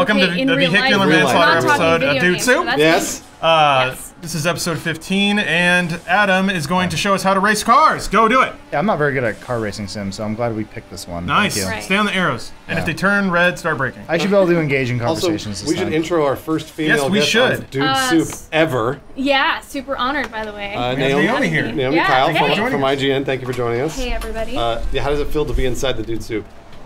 Welcome to in the real vehicular life, manslaughter episode of Dude Soup. So Yes. yes. This is episode 15, and Adam is going to show us how to race cars. Go do it. Yeah, I'm not very good at car racing sims, so I'm glad we picked this one. Nice. Thank you. Right. Stay on the arrows, and if they turn red, start braking. I should be able to engage in Also, conversations we this should time. intro our first female Yes, we guest should. on Dude Soup ever. Yeah, super honored, by the way. We have Naomi, Naomi here. Naomi Yeah, Kyle hey. from IGN. Thank you for joining us. Hey, everybody. Yeah, how does it feel to be inside the Dude Soup?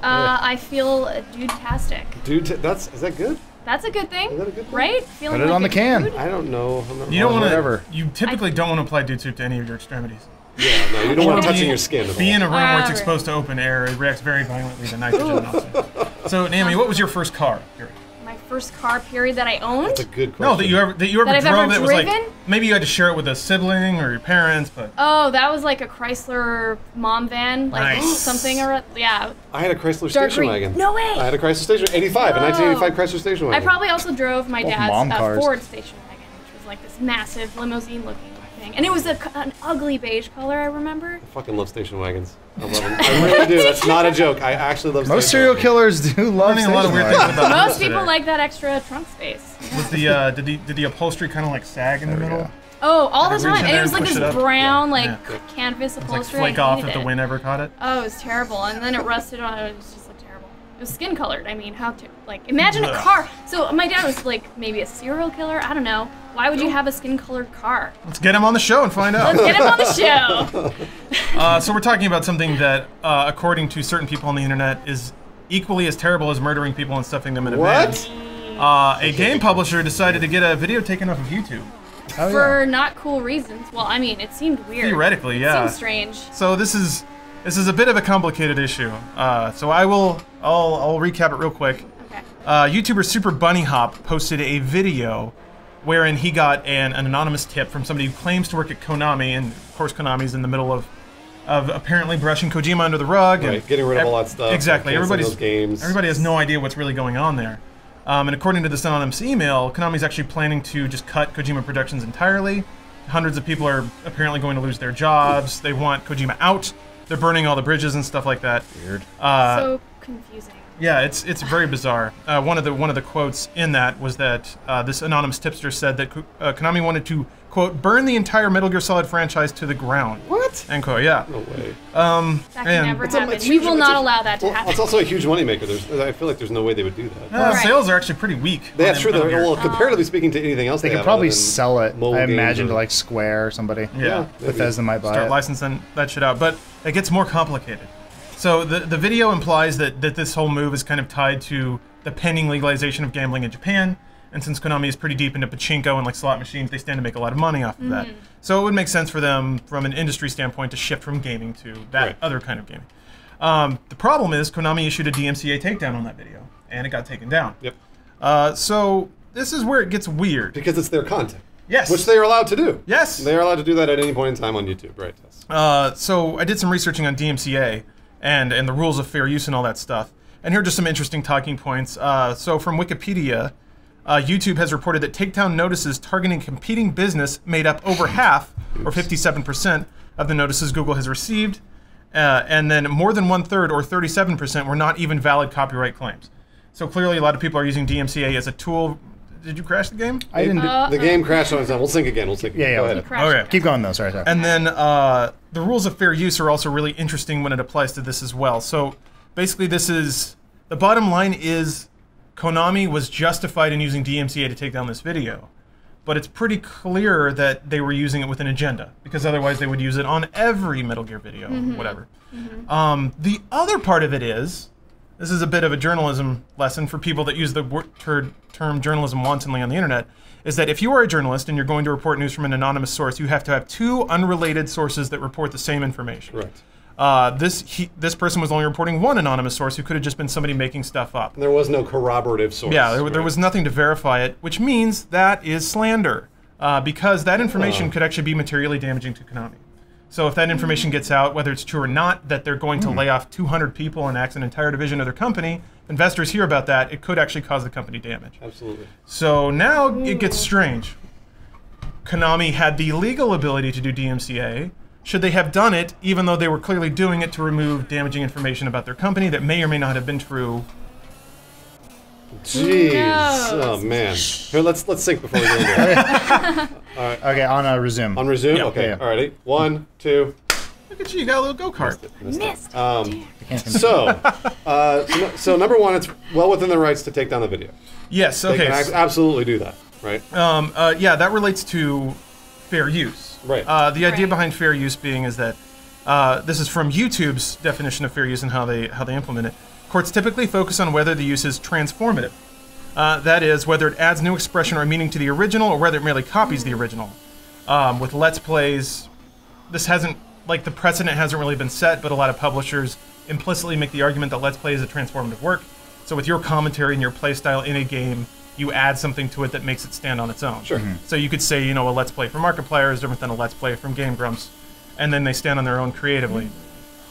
I feel dude-tastic. Dude, is that good? That's a good thing, Is that a good thing? right? Feeling Put it like on the a can. dude? I don't know. I'm not You don't want whatever. to. You typically don't want to apply Dude Soup to any of your extremities. Yeah, no, you don't want it touching your skin at Be in a all. room where it's Right. exposed to open air. It reacts very violently to nitrogen. Also. So, Naomi, what was your first car? My first car period that I owned? That's a good question. No, that you ever That I've drove. ever That was like driven? maybe you had to share it with a sibling or your parents, but Oh, that was like a Chrysler mom van, like Nice. something or yeah. I had a Chrysler Dark station green. wagon. No way. I had a Chrysler station, 85, a 1985 Chrysler station I wagon. probably also drove my Both dad's mom cars. Ford station wagon, which was like this massive limousine-looking thing, and it was an ugly beige color. I remember. I fucking love station wagons. I love them. I really do. That's not a joke. I actually love Most station serial wagons. killers do love learning a lot of weird station things wagons. about Most this people today. like that extra trunk space. Was did the upholstery kind of like sag in the There we middle? go. Oh, all the Reach in time, and there it was and like push this it up. brown, like Yeah. canvas It's like upholstery. flake I off hated if the it. wind ever caught it. Oh, it was terrible, and then it rusted on. It was just like terrible. It was skin colored. I mean, how to like imagine a Ugh. car. So my dad was like maybe a serial killer. I don't know. Why would you have a skin colored car? Let's get him on the show and find out. Let's get him on the show. So we're talking about something that, according to certain people on the internet, is equally as terrible as murdering people and stuffing them in a van. What? A game publisher decided to get a video taken off of YouTube. Oh, yeah. For not cool reasons. Well, I mean, it seemed weird. Theoretically, yeah. It seemed strange. So this is a bit of a complicated issue. So I'll recap it real quick. Okay. YouTuber Super Bunny Hop posted a video wherein he got an anonymous tip from somebody who claims to work at Konami, and of course Konami's in the middle of apparently brushing Kojima under the rug. Right, and getting rid of all that stuff. Exactly. Canceling those games. Everybody has no idea what's really going on there. And according to this anonymous email, Konami's actually planning to just cut Kojima Productions entirely. Hundreds of people are apparently going to lose their jobs. They want Kojima out. They're burning all the bridges and stuff like that. Weird. So confusing. Yeah, it's very bizarre. One of the quotes in that was that this anonymous tipster said that Konami wanted to, quote, burn the entire Metal Gear Solid franchise to the ground. What? End quote. Yeah. No way. That can and- never It's a- happen. it's We huge- will it's not a- allow that to Well, happen. it's also a huge moneymaker. I feel like there's no way they would do that. Right. Sales are actually pretty weak. Yeah, on true. Metal Gear. Well, comparatively speaking to anything else, They could have probably other than sell it, mobile I games imagine, or- to like Square or somebody. Yeah. maybe. Bethesda might buy Start it. licensing that shit out. But it gets more complicated. So the video implies that this whole move is kind of tied to the pending legalization of gambling in Japan. And since Konami is pretty deep into pachinko and like slot machines, they stand to make a lot of money off of that. So it would make sense for them, from an industry standpoint, to shift from gaming to that Right. other kind of gaming. The problem is Konami issued a DMCA takedown on that video, and it got taken down. Yep. So this is where it gets weird. Because it's their content. Yes. Which they are allowed to do. Yes. They are allowed to do that at any point in time on YouTube, right? Yes. So I did some researching on DMCA and the rules of fair use and all that stuff. And here are just some interesting talking points. So from Wikipedia, YouTube has reported that takedown notices targeting competing business made up over half, or 57%, of the notices Google has received. And then more than 1/3, or 37%, were not even valid copyright claims. So clearly a lot of people are using DMCA as a tool. Did you crash the game? I didn't. The game crashed on its own. We'll sync again. We'll sync again. Yeah, Go yeah. ahead. Crashed. Okay. Keep going though. Sorry. And then the rules of fair use are also really interesting when it applies to this as well. So basically the bottom line is Konami was justified in using DMCA to take down this video. But it's pretty clear that they were using it with an agenda, because otherwise they would use it on every Metal Gear video, whatever. The other part of it is, this is a bit of a journalism lesson for people that use the term journalism wantonly on the internet, is that if you are a journalist and you're going to report news from an anonymous source, you have to have two unrelated sources that report the same information. Right. This person was only reporting one anonymous source who could have just been somebody making stuff up. There was no corroborative source. Yeah, there right? was nothing to verify it, which means that is slander, because that information could actually be materially damaging to Konami. So if that information gets out, whether it's true or not, that they're going to lay off 200 people and axe an entire division of their company, investors hear about that, it could actually cause the company damage. Absolutely. So now it gets strange. Konami had the legal ability to do DMCA. Should they have done it, even though they were clearly doing it to remove damaging information about their company that may or may not have been true? Jeez. knows? Oh man. Here, let's sync before we go into it. Okay, on resume. On resume. Yeah. Okay. Yeah. Alrighty. 1, 2. Look at you, you got a little go-kart. Missed. So number one, it's well within their rights to take down the video. Yes, They okay. can absolutely do that, right? Yeah, that relates to fair use. Right. The idea Right. behind fair use being is that this is from YouTube's definition of fair use and how they implement it. Courts typically focus on whether the use is transformative. That is, whether it adds new expression or meaning to the original, or whether it merely copies the original. With Let's Plays, this hasn't, like, the precedent hasn't really been set, but a lot of publishers implicitly make the argument that Let's Play is a transformative work. So with your commentary and your playstyle in a game, you add something to it that makes it stand on its own. Sure. So you could say, you know, a Let's Play from Markiplier is different than a Let's Play from Game Grumps, and then they stand on their own creatively.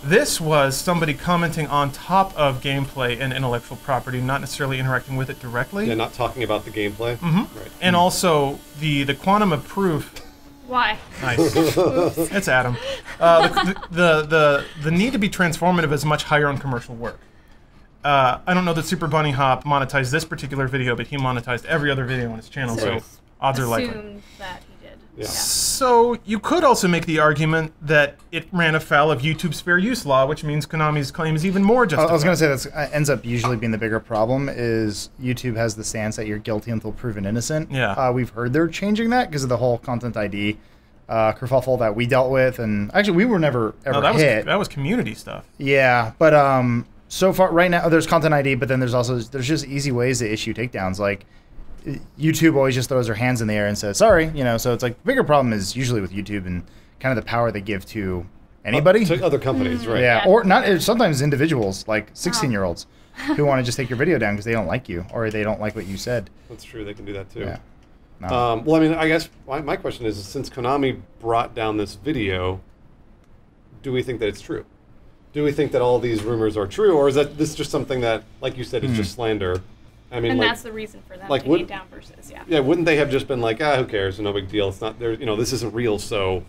This was somebody commenting on top of gameplay and intellectual property, not necessarily interacting with it directly. Yeah, not talking about the gameplay. Right. And also, the quantum of proof. Why? Nice. It's Adam. The need to be transformative is much higher on commercial work. I don't know that Super Bunny Hop monetized this particular video, but he monetized every other video on his channel, so Right. odds are likely. Assumed that he did. Yeah. So you could also make the argument that it ran afoul of YouTube's fair use law, which means Konami's claim is even more justified. I was going to say that ends up usually being the bigger problem is YouTube has the stance that you're guilty until proven innocent. Yeah. We've heard they're changing that because of the whole content ID kerfuffle that we dealt with, and actually we were never ever No, hit. that was community stuff. Yeah, but so far right now there's content ID, but then there's just easy ways to issue takedowns. Like YouTube always just throws their hands in the air and says sorry, you know. So it's like the bigger problem is usually with YouTube and kind of the power they give to anybody. To other companies, right? Yeah, Yeah. or not. Sometimes individuals like 16-year-olds who want to just take your video down because they don't like you or they don't like what you said. That's true. They can do that too. Yeah. No. Well, I mean, I guess my question is, since Konami brought down this video, do we think that it's true? Do we think that all these rumors are true, or is that this just something that, like you said, is just slander? I mean, And like, that's the reason for them like, taking it down versus, yeah, wouldn't they have just been like, who cares? No big deal. It's not there. You know, this isn't real. So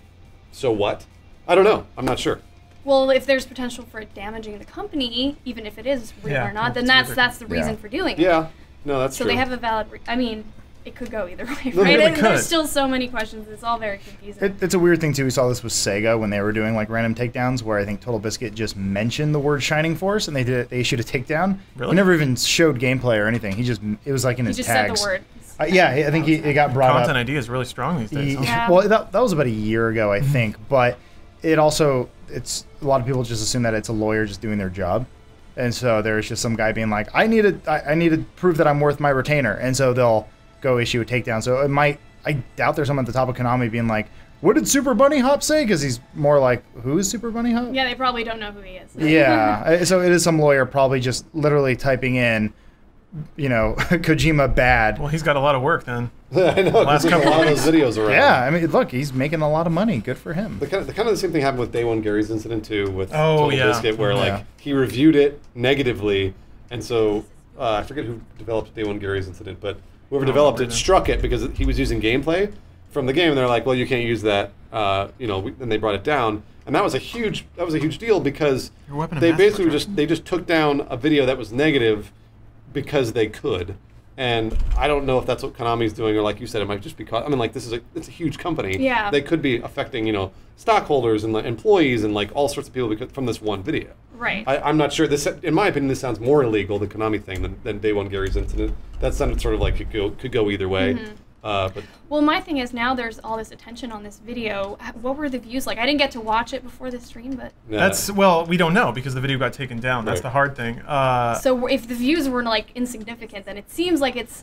what? I don't know. I'm not sure. Well, if there's potential for it damaging the company, even if it is real Yeah, or not, then that's that's the reason Yeah. for doing it. Yeah. No, that's So true. they have a valid. I mean, it could go either way, It right? really And could. there's still so many questions. It's all very confusing. It's a weird thing too. We saw this with Sega when they were doing like random takedowns, where I think Total Biscuit just mentioned the word Shining Force and they issued a takedown. Really? He never even showed gameplay or anything. It was like in He his just tags. said the word. Yeah, I think it got brought Content up. ID is really strong these days. huh? Yeah. Well, that was about a year ago, I think. But it also, it's a lot of people just assume that it's a lawyer just doing their job, and so there's just some guy being like, I need to prove that I'm worth my retainer, and so they'll go issue a takedown. So it might. I doubt there's someone at the top of Konami being like, what did Super Bunny Hop say? Because he's more like, who is Super Bunny Hop? Yeah, they probably don't know who he is. Yeah. So it is some lawyer probably just literally typing in, you know, Kojima bad. Well, he's got a lot of work then. I know. Last There's a couple lot of those videos around. Yeah, I mean, look, he's making a lot of money. Good for him. The kind of the same thing happened with Day One Gary's incident too, with Oh, Total yeah. Biscuit, where Yeah. like he reviewed it negatively, and so I forget who developed Day One Gary's incident, but whoever developed it remember that. struck it because he was using gameplay from the game, and they're like, well, you can't use that. And they brought it down, and that was a huge deal because Your weapon of they mass basically destruction. just took down a video that was negative because they could. And I don't know if that's what Konami's doing, or like you said, it might just be. I mean, like it's a huge company. Yeah. They could be affecting, stockholders and employees and like all sorts of people from this one video. Right. I'm not sure. This, in my opinion, this sounds more illegal, the Konami thing, than Day One Gary's incident. That sounded sort of like it could go either way. Mm-hmm. But Well, my thing is now there's all this attention on this video. What were the views like? I didn't get to watch it before the stream, but We don't know because the video got taken down. That's Right. the hard thing. so if the views were like insignificant, then it seems like it's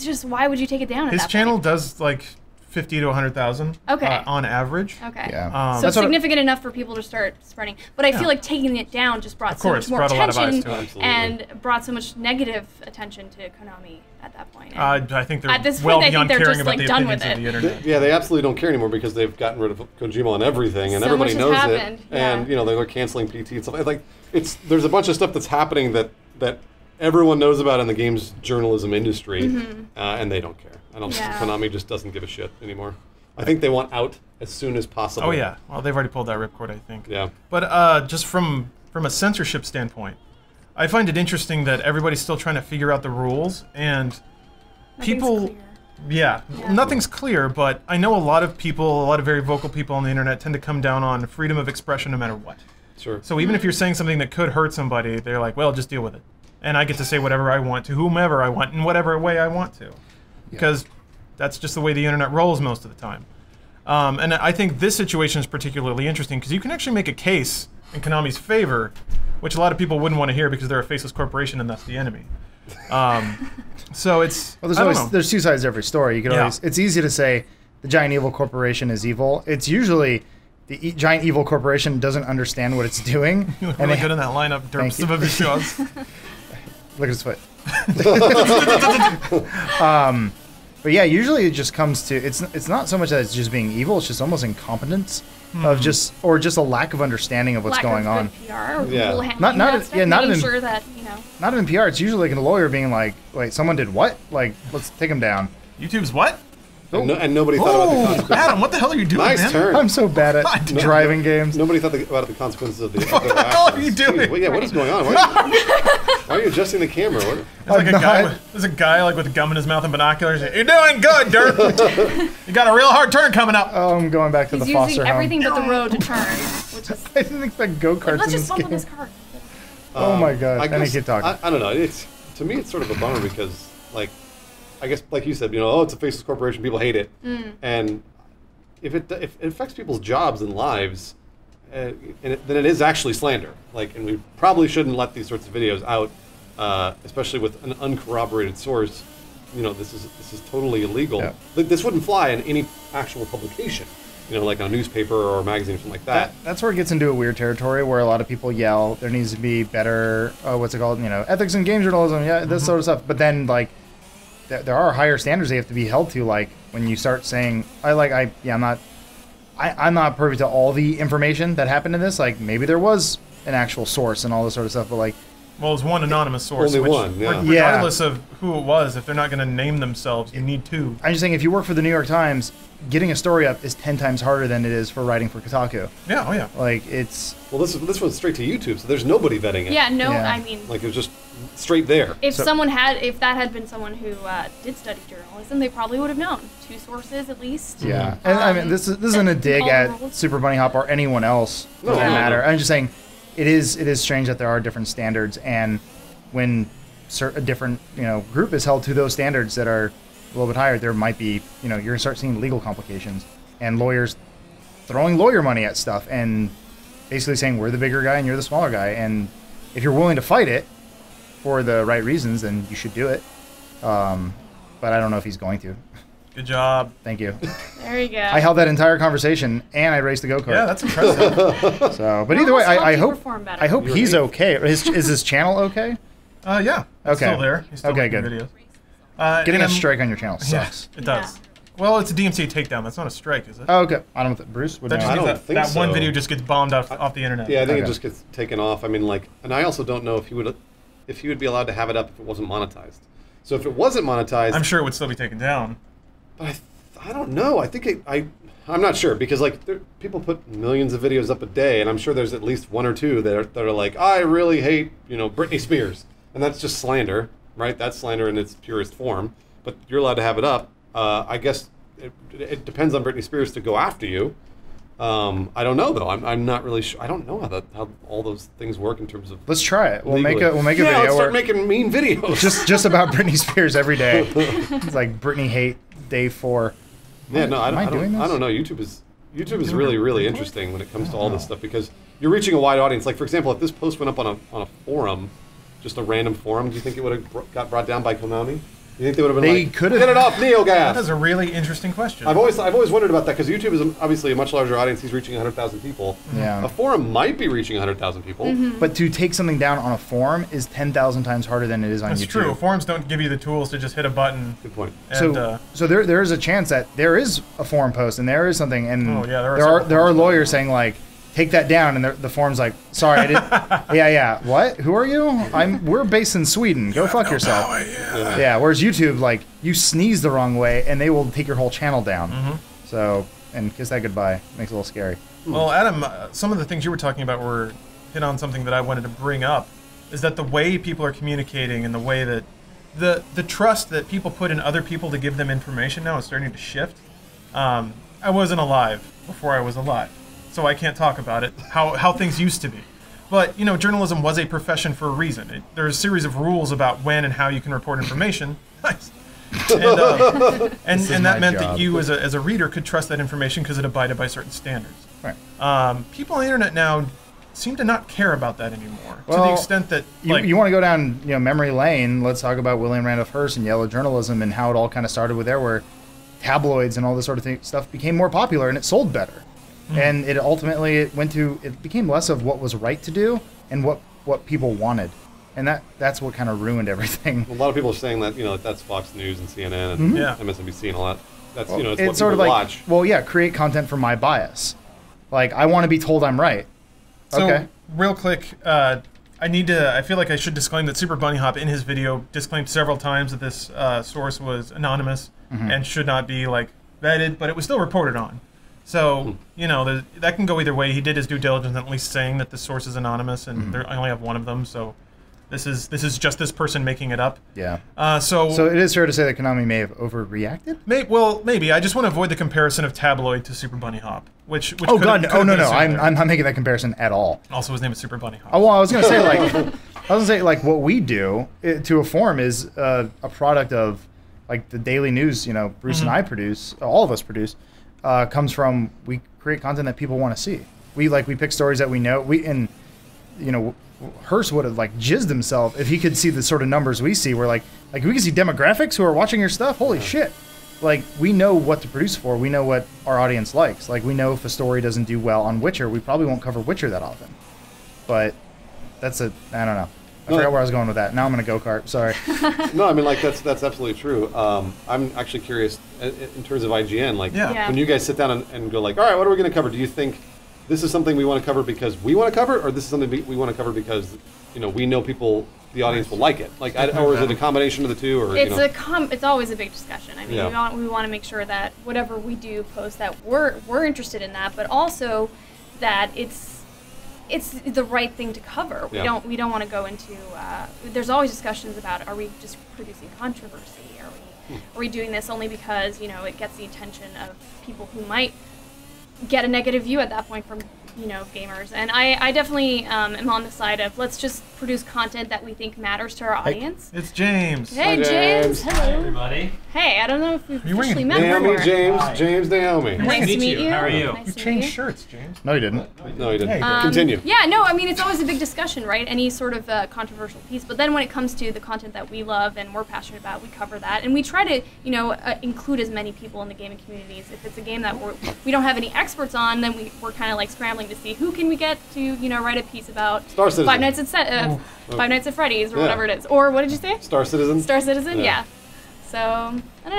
just why would you take it down? At His that channel point? does like 50 to 100,000 Okay. on average. Okay. Yeah. So That's what- significant enough for people to start spreading. But I Yeah. feel like taking it down just brought Of so course, much more brought a lot of eyes attention to it. Absolutely. and brought so much negative attention to Konami at that point. And I think they're At this well point, I think beyond they're caring just, about like, the done opinions with of the it. internet. yeah, they absolutely don't care anymore because they've gotten rid of Kojima on everything, and So everybody much has knows happened, it. And yeah. they're canceling PT and stuff. Like there's a bunch of stuff that's happening that everyone knows about in the games journalism industry, and they don't care. I don't. Yeah. Konami just doesn't give a shit anymore. I think they want out as soon as possible. Oh yeah, well they've already pulled that ripcord, I think. Yeah. But just from a censorship standpoint, I find it interesting that everybody's still trying to figure out the rules, and Nothing's people... clear. Yeah, Yeah. nothing's clear, but I know a lot of people, a lot of very vocal people on the internet tend to come down on freedom of expression no matter what. Sure. So even if you're saying something that could hurt somebody, they're like, well, just deal with it. And I get to say whatever I want to whomever I want in whatever way I want to. Because that's just the way the internet rolls most of the time. And I think this situation is particularly interesting because you can actually make a case in Konami's favor, which a lot of people wouldn't want to hear because they're a faceless corporation and that's the enemy. So it's there's two sides to every story. You can always it's easy to say the giant evil corporation is evil. It's usually the giant evil corporation doesn't understand what it's doing. You look and really good in that lineup, Derps of his shows. Look at his foot. But yeah, usually it just comes to it's not so much that it's just being evil. It's just almost incompetence of just a lack of understanding of what's going on. Good PR or Yeah. people handling Not that even- stuff, yeah, not making even- sure that Not even PR. It's usually like a lawyer being like, "Wait, someone did what? Like, let's take him down." YouTube's what? And nobody thought about the consequences. Adam, what the hell are you doing, Nice man? turn. I'm so bad at driving games. Nobody thought about the consequences of the. What the hell are you doing? Well, yeah, what is going on? Why are you adjusting the camera? What? There's a guy like with gum in his mouth and binoculars. You're doing good, Dirk. You got a real hard turn coming up. Oh, I'm going back to he's the foster using home. everything but the road to turn, which is I didn't expect go-karts let's in just this bump game. on this car. Oh my god! I need guess- to keep talking. I don't know. To me, it's sort of a bummer because, like, I guess, like you said, it's a faceless corporation. People hate it, and if it affects people's jobs and lives, then it is actually slander. Like, and we probably shouldn't let these sorts of videos out, especially with an uncorroborated source. This is totally illegal. Yeah. This wouldn't fly in any actual publication. Like a newspaper or a magazine or something like that. That's where it gets into a weird territory where a lot of people yell there needs to be better what's it called, ethics in game journalism, this sort of stuff. But then like there are higher standards they have to be held to, like when you start saying I'm not privy to all the information that happened in this. Like maybe there was an actual source and all this sort of stuff, but like Well, there's one anonymous source. Only which, one, yeah. Regardless of who it was, if they're not going to name themselves, you need two. I'm just saying if you work for the New York Times, getting a story up is 10 times harder than it is for writing for Kotaku. Yeah, oh yeah. Like it's Well, this went straight to YouTube, so there's nobody vetting it. Yeah, no, Yeah. I mean, Like it was just straight there. if that had been someone who did study journalism, they probably would have known. Two sources at least. Yeah, and I mean this isn't a dig all the at rules. Super Bunny Hop or anyone else for No, that no, matter. no. I'm just saying it is strange that there are different standards, and when a different group is held to those standards that are a little bit higher, there might be you're gonna start seeing legal complications and lawyers throwing lawyer money at stuff and basically saying we're the bigger guy and you're the smaller guy, and if you're willing to fight it for the right reasons, then you should do it. But I don't know if he's going to. Good job. Thank you. There you go. I held that entire conversation and I raced the go-kart. Yeah, that's impressive. So, but either way, I hope You're he's eight. okay. Is his channel okay? Yeah. It's Okay. still there. He's still Okay, making good. videos. Getting and a strike on your channel Yeah, sucks. it does. Well, it's a DMCA takedown. That's not a strike, is it? Oh, okay. I don't know. Bruce would That know. just I means don't that, think that one so. video just gets bombed off the internet. Yeah, I think Okay. it just gets taken off. I mean, like, and I also don't know if he would be allowed to have it up if it wasn't monetized. So if it wasn't monetized, I'm sure it would still be taken down. but I don't know. I think I'm not sure because like people put millions of videos up a day, and I'm sure there's at least one or two that are like, I really hate Britney Spears, and that's just slander, right? That's slander in its purest form. But you're allowed to have it up. I guess it depends on Britney Spears to go after you. I don't know though. I'm not really sure. I don't know how all those things work in terms of. Let's try it. We'll make legally. a Yeah, video let's start where making mean videos. just about Britney Spears every day. It's like Britney hate day 4. Yeah, no, I Am I doing this? don't know. YouTube is really, really interesting when it comes to all this stuff because you're reaching a wide audience. Like, for example, if this post went up on a forum, just a random forum, do you think it would have got brought down by Konami? You think they would have been They like, could have- get it off That is NeoGaf? a really interesting question. I've always wondered about that because YouTube is obviously a much larger audience. He's reaching 100,000 people. Yeah. A forum might be reaching 100,000 people. But to take something down on a forum is 10,000 times harder than it is on That's YouTube. true. Forums don't give you the tools to just hit a button. Good point. And, So there is a chance that there is a forum post and there is something, and Oh, yeah, there are there are several forums. lawyers saying like, take that down, and the forum's like, sorry, I didn't. yeah. What? Who are you? We're based in Sweden. Go fuck yourself. Yeah. Whereas YouTube, like, you sneeze the wrong way and they will take your whole channel down. So, and kiss that goodbye. Makes it a little scary. Well, Adam, some of the things you were talking about were hit on something that I wanted to bring up. is that the way people are communicating and the way that the trust that people put in other people to give them information now is starting to shift. I wasn't alive before I was alive, so I can't talk about it, how things used to be. But, you know, journalism was a profession for a reason. There's a series of rules about when and how you can report information. Nice. And that meant that you, as a reader, could trust that information because it abided by certain standards. Right. People on the internet now seem to not care about that anymore, Well, to the extent that, like... You want to go down, memory lane, let's talk about William Randolph Hearst and yellow journalism and how it all kind of started with there, where tabloids and all this sort of stuff became more popular and it sold better. And it ultimately it became less of what was right to do and what people wanted. And that's what kind of ruined everything. A lot of people are saying that, that's Fox News and CNN and MSNBC and all that. That's, it's what sort people of like, watch. Well, yeah, create content for my bias. Like, I want to be told I'm right. So, okay. real quick, I feel like I should disclaim that Super Bunny Hop in his video disclaimed several times that this source was anonymous and should not be, like, vetted, but it was still reported on. So, that can go either way. He did his due diligence, at least saying that the source is anonymous, and I only have one of them, so this is just this person making it up. Yeah. So it is fair to say that Konami may have overreacted? Maybe. I just want to avoid the comparison of Tabloid to Super Bunny Hop, which oh, God, no. been I'm not making that comparison at all. Also, his name is Super Bunny Hop. Oh, well, I was going to say, what we do to a form is a product of, like, the daily news, Bruce and I produce, all of us produce, comes from, we create content that people want to see. We pick stories that we know. Hearst would have, jizzed himself if he could see the sort of numbers we see. We're like we can see demographics who are watching your stuff. Holy shit. We know what to produce for. We know what our audience likes. We know if a story doesn't do well on Witcher, we probably won't cover Witcher that often. But I don't know. I forgot where I was going with that. Now I'm going to go-kart. Sorry. No, I mean, that's absolutely true. I'm actually curious, in terms of IGN, when you guys sit down and go all right, what are we going to cover? Do you think this is something we want to cover because we want to cover, or this is something we want to cover because, we know people, the audience will like it? Or is it a combination of the two? Or it's always a big discussion. I mean, we want to make sure that whatever we do post, that we're interested in that, but also that it's the right thing to cover. We don't want to go into. There's always discussions about, are we just producing controversy? Are we doing this only because it gets the attention of people who might get a negative view at that point from gamers? And I definitely am on the side of, let's just produce content that we think matters to our audience. It's James. Hey, James. Hello. Hi, everybody. Hey, I don't know if we've officially met Naomi, before. James, Naomi. Nice to meet you. How are you? Nice You to meet changed you. shirts, James. No, you didn't. No, he didn't. Hey, Continue. Yeah, no, I mean, it's always a big discussion, right? Any sort of controversial piece. But then when it comes to the content that we love and we're passionate about, we cover that. And we try to, include as many people in the gaming communities. If it's a game that we don't have any experts on, then we're kind of scrambling to see who can we get to, write a piece about Star Citizen. Five Nights at Freddy's or whatever it is. Or what did you say? Star Citizen. Star Citizen, yeah. So, I don't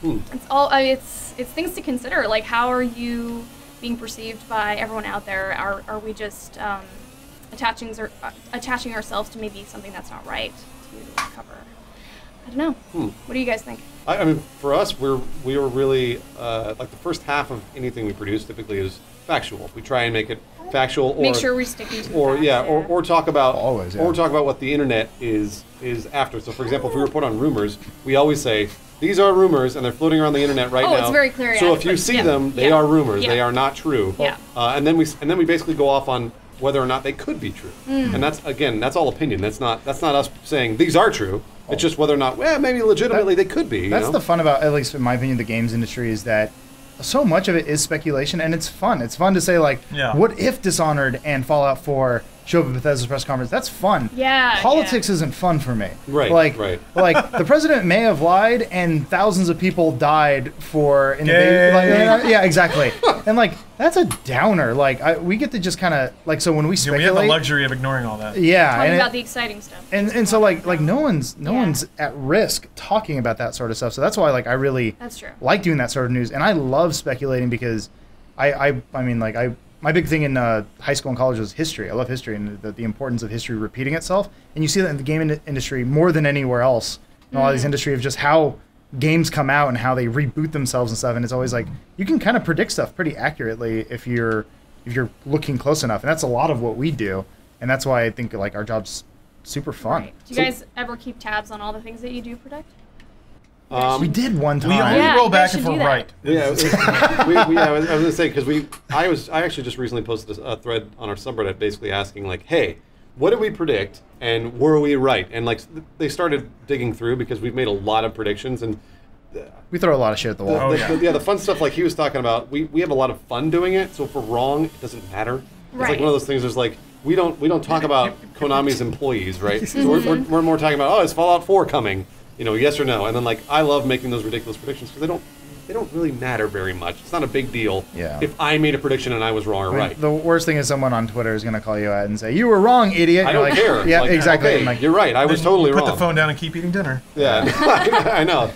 know. It's all, it's things to consider. How are you being perceived by everyone out there? Are we just attaching ourselves to maybe something that's not right to cover? I don't know. What do you guys think? I mean, for us, we are really the first half of anything we produce typically is factual. We try and make it factual, or make sure we're sticking to or facts, yeah, or talk about Always, yeah. or talk about what the internet is after. So, for example, if we report on rumors, we always say these are rumors and they're floating around the internet right now. It's very clear. So if you see them, they are rumors. Yeah. They are not true. Yeah. And then we basically go off on whether or not they could be true. And that's all opinion. That's not us saying these are true. It's just whether or not, maybe legitimately they could be. That's the fun about, at least in my opinion, the games industry, is that so much of it is speculation, and it's fun. It's fun to say, what if Dishonored and Fallout 4 show up at Bethesda's press conference? That's fun. Yeah. Politics isn't fun for me. Right, right. The president may have lied, and thousands of people died for invasion. Yeah, exactly. And that's a downer. We get to just kind of so when we speculate, we have the luxury of ignoring all that. Yeah, talking about the exciting stuff. And so no one's at risk talking about that sort of stuff. So that's why I really that's true. Like doing that sort of news, and I love speculating because my big thing in high school and college was history. I love history and the importance of history repeating itself. And you see that in the game industry more than anywhere else. In a lot of these industry of just how games come out and how they reboot themselves and stuff. And it's always you can kind of predict stuff pretty accurately if you're looking close enough. And that's a lot of what we do. And that's why I think our job's super fun. Right. Do you guys ever keep tabs on all the things that you do protect? We did one time. We only Yeah, roll you back guys if should we're do that. right. Yeah, I was going to say because I actually just recently posted a thread on our subreddit basically asking like, hey, what did we predict and were we right? And like they started digging through because we've made a lot of predictions and We throw a lot of shit at the wall. the fun stuff like he was talking about. We have a lot of fun doing it. So if we're wrong, it doesn't matter. It's Right. like one of those things. There's like we don't talk about Konami's employees, right? So we're more talking about is Fallout 4 coming? You know, yes or no. And then like I love making those ridiculous predictions because they don't really matter very much. It's not a big deal if I made a prediction and I was wrong or right. The worst thing is someone on Twitter is going to call you out and say, "You were wrong, idiot." I You're don't like, care. Yeah, Like, exactly. okay, I'm like, you're right. I was Then totally put wrong. the phone down and keep eating dinner. Yeah, I know.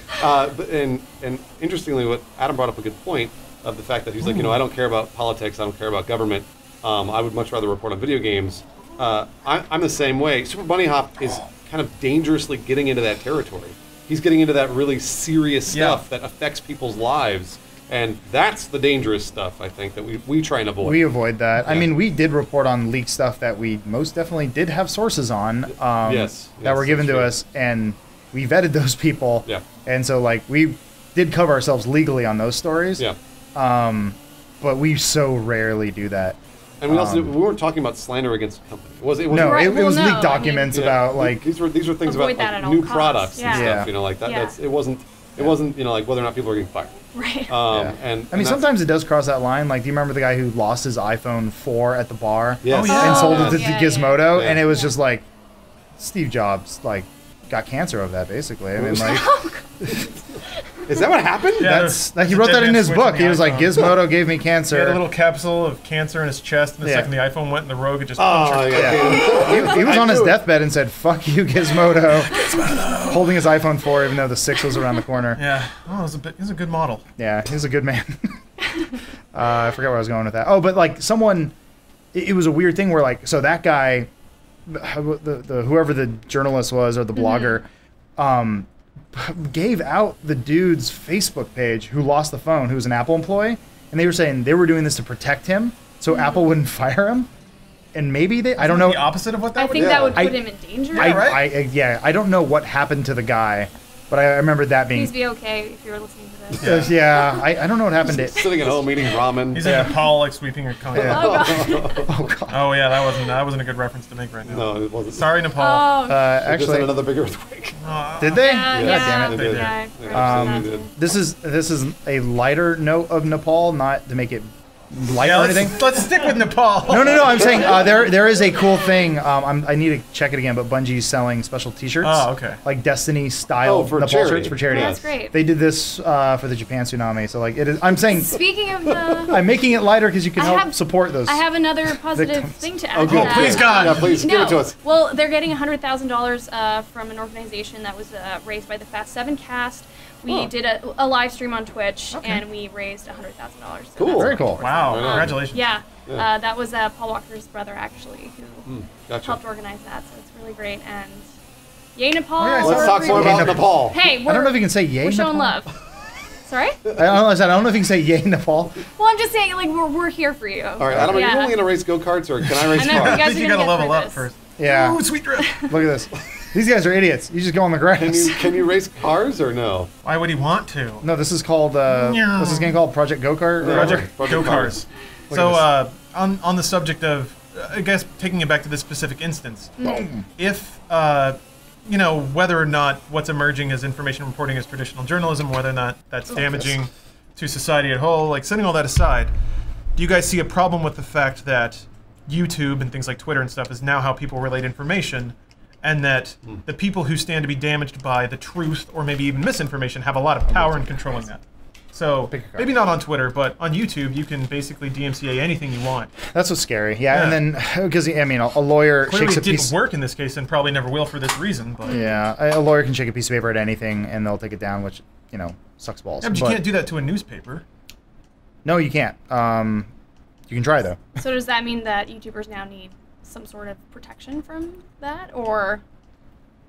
And interestingly, what Adam brought up a good point of the fact that he's like, I don't care about politics. I don't care about government. I would much rather report on video games. I'm the same way. Super Bunny Hop is kind of dangerously getting into that territory. He's getting into that really serious stuff that affects people's lives. And that's the dangerous stuff, I think, that we try and avoid. we avoid that. I Yeah. mean, we did report on leaked stuff that we most definitely did have sources on that were given to us, and we vetted those people. Yeah. And so, like, we did cover ourselves legally on those stories. Yeah. But we so rarely do that. And we also we weren't talking about slander against a company. It wasn't No, Right, it well, was no, leaked I documents mean- about, like... these were things Avoid about that like, at all new costs. products and Yeah. stuff. You know, like that. Yeah. That's it wasn't like whether or not people are getting fired. Right. And I mean, that's- sometimes it does cross that line. Like, do you remember the guy who lost his iPhone 4 at the bar? Yes. Oh, yeah. And sold it to Yeah, Gizmodo, yeah. and it was just like Steve Jobs like got cancer of that basically. I mean, like Is that what happened? Yeah. that's there's he a wrote that dead in man his switch book. in the He was like, iPhone. Gizmodo gave me He had a cancer. little capsule of cancer in his chest, and the Yeah. second the iPhone went in the rogue, it just Oh, punctured. yeah. He was I on his knew it. deathbed and said, "Fuck you, Gizmodo," holding his iPhone 4, even though the 6 was around the corner. Yeah. Oh, it was a good model. Yeah, he's a good man. I forgot where I was going with that. Oh, but like someone, it was a weird thing where like, so that guy, the whoever the journalist was or the blogger, gave out the dude's Facebook page who lost the phone, who was an Apple employee, and they were saying they were doing this to protect him, so Apple wouldn't fire him. And maybe I don't know. The opposite of what that I would think be? that would I- put him in danger. I don't know what happened to the guy, but I remember that being. Please be okay if you're listening to this. Yeah, I don't know what happened to. Sitting at home eating ramen. He's in Nepal, like sweeping a concrete. Yeah. Oh god. Oh god. Oh yeah, that wasn't a good reference to make right now. No, it wasn't. Sorry, Nepal. Oh. Just Actually, had another big earthquake. did they? Yeah, God damn it. They did. Yeah, They right, absolutely so did. This is a lighter note of Nepal, not to make it light Yeah, or anything. let's stick with Nepal. No. I'm saying there is a cool thing. I need to check it again, but Bungie's selling special T-shirts. Oh, okay. Like Destiny style Oh, for Nepal charity. shirts for charity. That's great. They did this for the Japan tsunami, so like it is. I'm saying Speaking of the, I'm making it lighter because you can I help have- support those. I have another positive Victims. thing to add. Oh, to good. that. please, God. Yeah, please give it to us. Well, they're getting $100,000 from an organization that was raised by the Fast 7 cast. We did a live stream on Twitch, and we raised $100,000. So Cool. that's Very cool. Wow, Right on. congratulations. Yeah, Yeah. that was Paul Walker's brother, actually, who Gotcha. helped organize that, so it's really great. And yay, Nepal! Oh, yeah, Let's Sorry. talk more Yay, about Nepal. Hey, I don't know if you can say yay. we're showing Nepal. love. Sorry? I don't know if you can say yay Nepal. Well, I'm just saying, like, we're here for you. All right, Adam, are you Yeah. only gonna race go-karts or can I race I know, you cars? guys I think are you gonna gotta get level through up this. first. Yeah. Ooh, sweet drift. Look at this. These guys are idiots. You just go on the grass. Can you race cars or no? Why would he want to? No, this is called. What's this game called? Project Go Kart. Yeah. Project Project Go Cars. Look So at on the subject of, I guess taking it back to this specific instance, if whether or not what's emerging as information reporting as traditional journalism, whether or not that's damaging to society at whole, like setting all that aside, do you guys see a problem with the fact that YouTube and things like Twitter and stuff is now how people relate information, and that the people who stand to be damaged by the truth or maybe even misinformation have a lot of power in controlling that? So maybe not on Twitter, but on YouTube, you can basically DMCA anything you want. That's what's scary. Yeah, Yeah. and then because I mean, a lawyer Clearly, shakes a it didn't piece. work in this case, and probably never will for this reason. But Yeah, a lawyer can shake a piece of paper at anything, and they'll take it down, which sucks balls. Yeah, but you can't do that to a newspaper. No, you can't. You can try though. So does that mean that YouTubers now need some sort of protection from that, or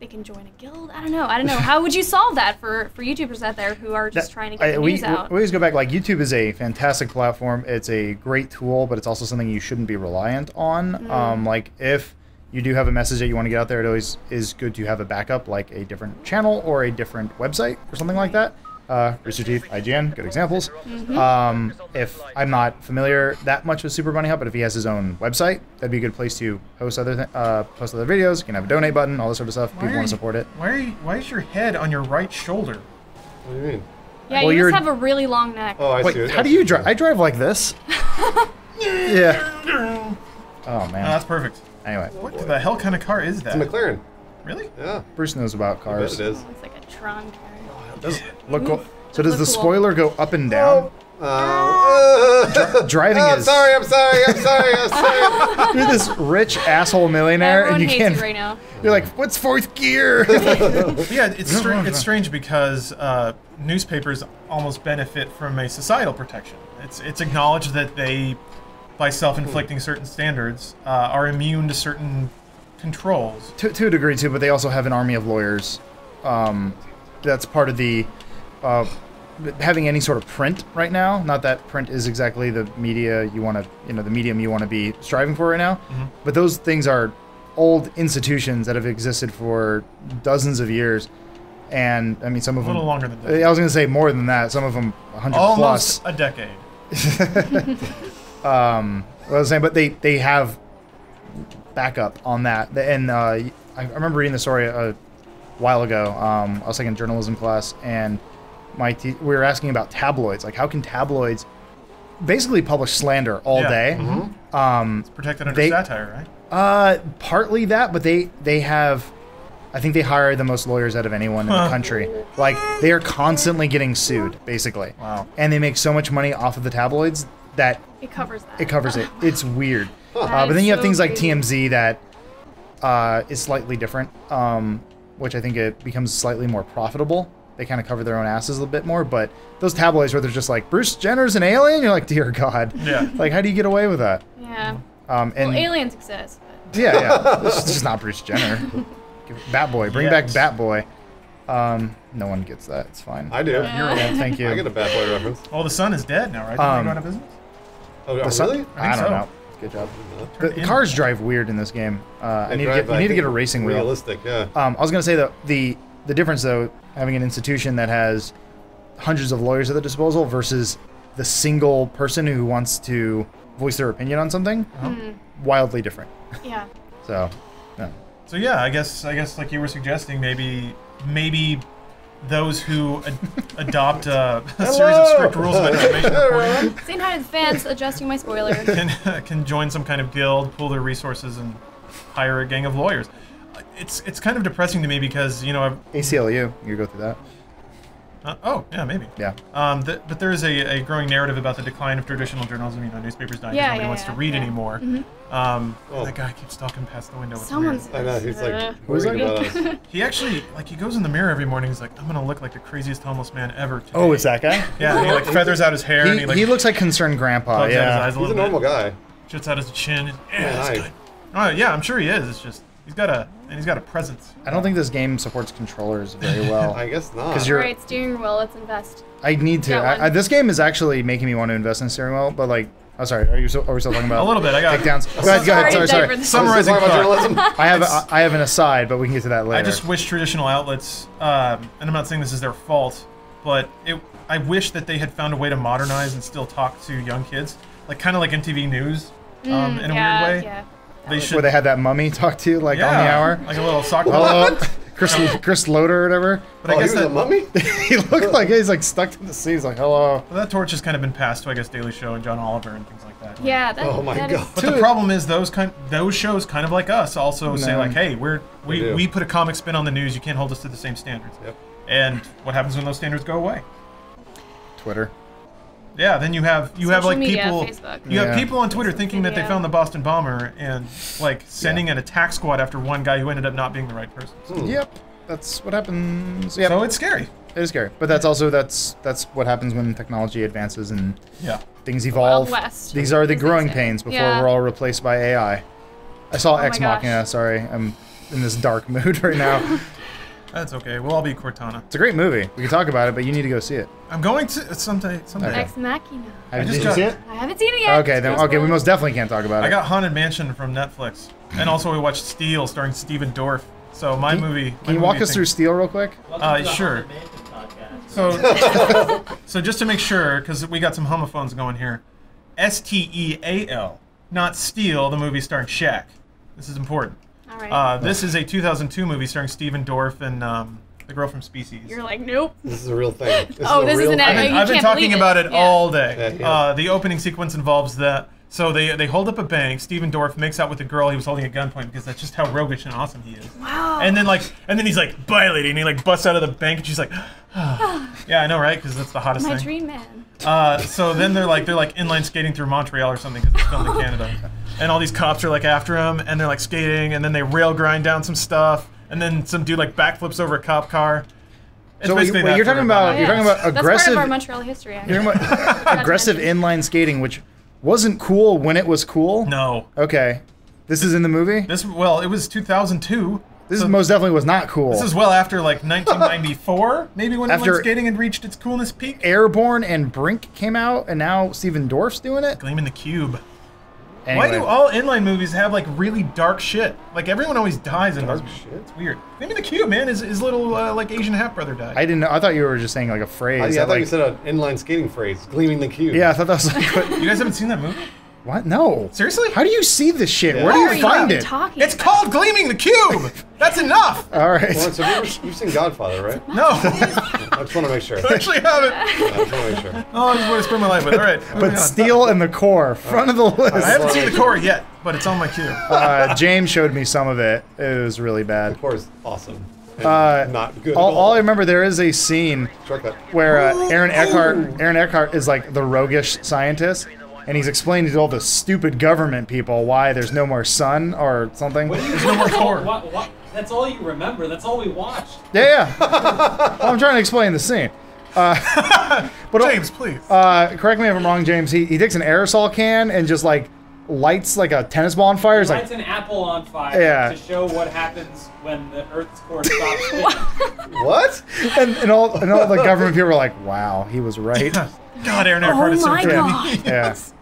they can join a guild? I don't know. How would you solve that for YouTubers out there who are just trying to get the news out? We always go back. Like YouTube is a fantastic platform. It's a great tool, but it's also something you shouldn't be reliant on. Like if you do have a message that you want to get out there, it always is good to have a backup, like a different channel or a different website or something like that. Rooster Teeth, IGN, good examples. If I'm not familiar that much with Super Bunny Hut, but if he has his own website, that'd be a good place to post other videos. You can have a donate button, all this sort of stuff. People want to support it. Why is your head on your right shoulder? What do you mean? Yeah, you just have a really long neck. Oh, I see. Wait, how do you drive? I drive like this. Yeah. Oh, man. No, that's perfect. Anyway. What the hell kind of car is that? It's a McLaren. Really? Yeah. Bruce knows about cars. I bet it is. It's like a Tron car. Look cool. So does the spoiler go up and down? Driving is... I'm sorry. You're this rich asshole millionaire, Everyone and you hates can't... you right now. You're like, what's fourth gear? Yeah, it's strange because newspapers almost benefit from a societal protection. It's acknowledged that they, by self-inflicting certain standards, are immune to certain controls. To a degree, too, but they also have an army of lawyers. That's part of the... having any sort of print right now, not that print is exactly the media you want to, the medium you want to be striving for right now, but those things are old institutions that have existed for dozens of years, and I mean some of them A little longer than that. I was going to say more than that. Some of them 100 Almost plus. a decade. What I was saying, but they have backup on that, and I remember reading the story a while ago. I was taking a journalism class, and we were asking about tabloids. Like, how can tabloids basically publish slander all day? It's protected under satire, right? Partly that, but they have... I think they hire the most lawyers out of anyone in the country. Like, they are constantly getting sued, basically. Wow. And they make so much money off of the tabloids that... It covers that. It covers it. It's weird. But then you have things like TMZ that is slightly different, which I think it becomes slightly more profitable. They kind of cover their own asses a little bit more, but those tabloids where they're just like, Bruce Jenner's an alien? You're like, dear God. Yeah. Like, how do you get away with that? Yeah. And Well, aliens exist. But... Yeah. It's just not Bruce Jenner. Batboy. Bring back Batboy. No one gets that. It's fine. I do. Yeah, thank you. I get a Batboy reference. Well, the sun is dead now, right? Did they go out of business? Oh, The sun- really? I don't so. know. Good job. The cars drive weird in this game. I need to get a racing wheel. Realistic, yeah. I was going to say that the difference, though, having an institution that has hundreds of lawyers at their disposal versus the single person who wants to voice their opinion on something, wildly different. Yeah. So, yeah. So yeah, I guess like you were suggesting, maybe those who adopt a series of strict rules about information reporting Saying hi to the fans, adjusting my spoilers. can join some kind of guild, pool their resources, and hire a gang of lawyers. It's kind of depressing to me because ACLU, you go through that. Oh yeah, maybe. Yeah. But there is a growing narrative about the decline of traditional journalism. Newspapers dying because nobody wants to read anymore. That guy keeps stalking past the window. Someone's. I know, he's like Who's worried about us. He actually he goes in the mirror every morning. He's like, I'm gonna look like the craziest homeless man ever today. Oh, it's that guy? Yeah, and he like feathers out his hair. and He looks like concerned grandpa, plugs out his yeah. eyes a He's a little normal bit, guy. Shoots out his chin. Yeah, Yeah, that's good. Oh yeah, I'm sure he is. It's just he's got a presence. I don't think this game supports controllers very well. I guess not. 'Cause you're- Alright, steering wheel, let's invest. I need to. Got one. This game is actually making me want to invest in steering wheel, but like, oh sorry, are we still talking about A little bit. I got takedowns? Go ahead. Sorry. Diverted. summarizing Talking about thought. journalism. I have an aside, but we can get to that later. I just wish traditional outlets, and I'm not saying this is their fault, but I wish that they had found a way to modernize and still talk to young kids, kind of like MTV News, in a weird way. Yeah. They should. where they had that mummy talk to you, on the hour. like a little soccer. Hello, Chris Loader or whatever. But I Oh, guess he was that a mummy? He looked like he's like stuck to the sea. He's like, hello. that torch has kind of been passed to Daily Show and John Oliver and things like that. Yeah, Oh my that God. is- But the problem is those shows kind of like us also say No. hey, They do. we put a comic spin on the news. You can't hold us to the same standards. Yep. And what happens when those standards go away? Twitter. Yeah, then you have Social like media, people Facebook. you have Yeah. people on Twitter thinking that they Video. found the Boston bomber and sending an attack squad after one guy who ended up not being the right person. Yep, that's what happens. Yep. So it's scary. It is scary, but that's also that's what happens when technology advances and Yeah. things evolve. Wild West, These are the as they growing say. pains before Yeah. we're all replaced by AI. I saw Oh my Ex Machina. gosh. Sorry, I'm in this dark mood right now. That's okay. We'll all be Cortana. It's a great movie. We can talk about it, but you need to go see it. I'm going to someday. Okay. Ex Machina. Did just you got- see it? I haven't seen it yet. Okay, then we most definitely can't talk about it. I got Haunted Mansion from Netflix, and also we watched Steel starring Steven Dorff. So my movie. Can you walk us through Steel real quick? Sure. So just to make sure, because we got some homophones going here, Steal, not Steel, the movie starring Shaq. This is important. All right. This is a 2002 movie starring Steven Dorff and the girl from Species. You're like, nope. This is a real thing. This is an I've been talking about it all day. Yeah. The opening sequence involves that. So they hold up a bank. Steven Dorff makes out with the girl he was holding at gunpoint because that's just how roguish and awesome he is. Wow. And then he's like, "Bye, lady," and he like busts out of the bank, and she's like, "Yeah, I know, right? Because that's the hottest My thing." dream man. So then they're like inline skating through Montreal or something because it's filmed in Canada, and all these cops are like after him, and they're like skating, and then they rail grind down some stuff, and then some dude like backflips over a cop car. It's So basically that you're sort talking of about vibe. you're talking about That's aggressive. part of our Montreal history. You're talking about aggressive inline skating, which wasn't cool when it was cool. No. Okay, this is in the movie. It was 2002. This so most definitely was not cool. This is well after like 1994, maybe when After- inline skating had reached its coolness peak. Airborne and Brink came out, and now Steven Dorff's doing it. Gleam in the Cube. Anyway, Why do all inline movies have like really dark shit? Like everyone always dies in Dark those. shit? It's weird. Gleam in the Cube, man. His little like Asian half brother died. I didn't know. I thought you were just saying like a phrase. I that, thought you like, said an inline skating phrase, gleaming the cube. yeah, I thought that was like. What, You guys haven't seen that movie? what? No. Seriously? How do you see this shit? Yeah. Where do What are you find even it? talking It's about? called Gleaming the Cube. That's enough. All right. Lawrence, you've seen Godfather, right? No, I just want to make sure. I actually haven't. I just want to make sure. Oh, I just want to spend my life with. All right. moving But on. Steel and the Core, front of the I list. haven't seen the core yet, but it's on my queue. James showed me some of it. It was really bad. Of course, awesome. And not good. All I remember, there is a scene Shortcut. where Aaron Eckhart is like the roguish scientist, and he's explaining to all the stupid government people why there's no more sun or something. What do you There's no more core. What? That's all you remember. That's all we watched. Yeah. Well, I'm trying to explain the scene. But James, please. correct me if I'm wrong, James. He takes an aerosol can and just like lights like a tennis ball on fire. It's Lights like, an apple on fire Yeah. to show what happens when the Earth's core stops spinning. What? and all the government people are like, "Wow, he was right." God, Aaron Eckhart is so my good. God.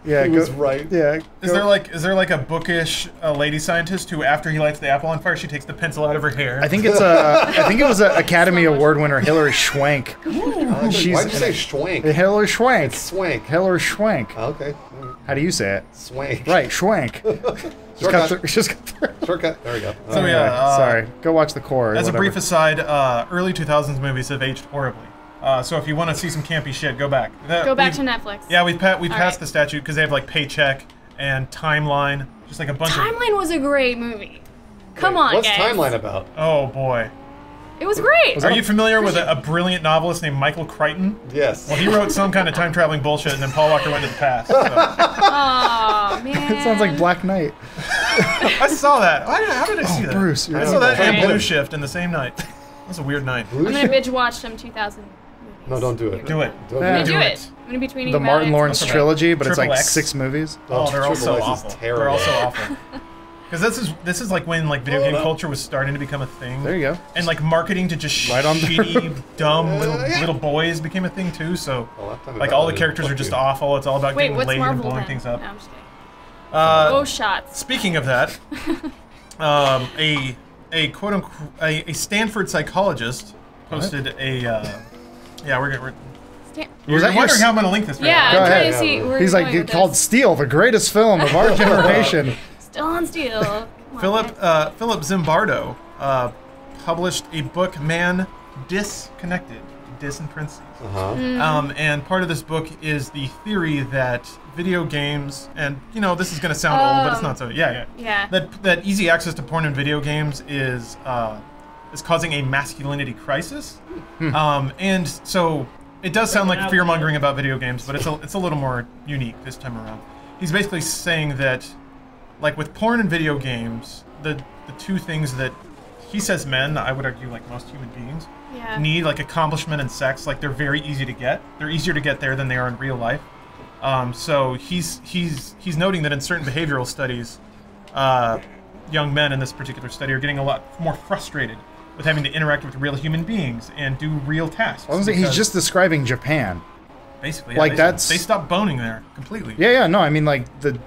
Yeah, He was right. Yeah. Is there like a bookish lady scientist who, after he lights the apple on fire, she takes the pencil out of her hair? I think it was an Academy Award winner, Hilary Swank. Why'd you say schwank? Hilary Swank. Swank. Hilary Swank. Oh, okay. How do you say it? Swank. Right, Schwank. Shortcut. Just got through. Shortcut. There we go. So yeah, Sorry. Go watch the Core. As a whatever. brief aside, early 2000s movies have aged horribly. So if you want to see some campy shit, go back. Go back to Netflix. Yeah, we passed right. the statute because they have like Paycheck and Timeline, just like a bunch of. Timeline was a great movie. Come on, What's guys. Timeline about? Oh boy. It was great. Are you familiar with a brilliant novelist named Michael Crichton? Yes. Well, he wrote some kind of time traveling bullshit, and then Paul Walker went to the past. So. Oh man. It sounds like Black Knight. I saw that. How did I see that? Bruce, you're I saw that and right. Blue Shift in the same night. That was a weird night. Blue I'm gonna shit? binge watch some 2000 movies. No, don't do it. Do it. Don't Yeah. I'm do gonna it. do it. I'm gonna be tweeting The about Martin it. Lawrence Okay. trilogy, but it's like Triple X. 6 movies. Oh, they're all so Triple X is awful. terrible. They're all so awful. Because this is like when like video game culture was starting to become a thing. There you go. And like marketing to just Right on shitty, dumb little boys became a thing too. So A lifetime like of all the validity. characters are Fuck just you. awful. It's all about Wait, getting what's laid Marvel and blowing then? things up. No, I'm just kidding. Uh, Shots. Speaking of that, a quote unquote a Stanford psychologist posted a yeah we're you're that your wondering s- how I'm gonna link this. Right Yeah, now. Go I'm trying ahead. to see where He's you're like going with called this. Steel, the greatest film of our generation. Still on Steel. Come on, Philip guys. Philip Zimbardo published a book, Man Disconnected, dis in parentheses. Uh-huh. And part of this book is the theory that video games, and you know this is going to sound old, but it's not so. Yeah. Yeah. That easy access to porn and video games is causing a masculinity crisis. And so it does sound like fear mongering about video games, but it's a little more unique this time around. He's basically saying that, like with porn and video games, the two things that he says men, I would argue like most human beings, Yeah. need, like accomplishment and sex, like they're very easy to get. They're easier to get there than they are in real life. So he's noting that in certain behavioral studies, young men in this particular study are getting a lot more frustrated with having to interact with real human beings and do real tasks. I was gonna say, he's just describing Japan. Basically, like that's they stopped boning there completely. Yeah, no, I mean like the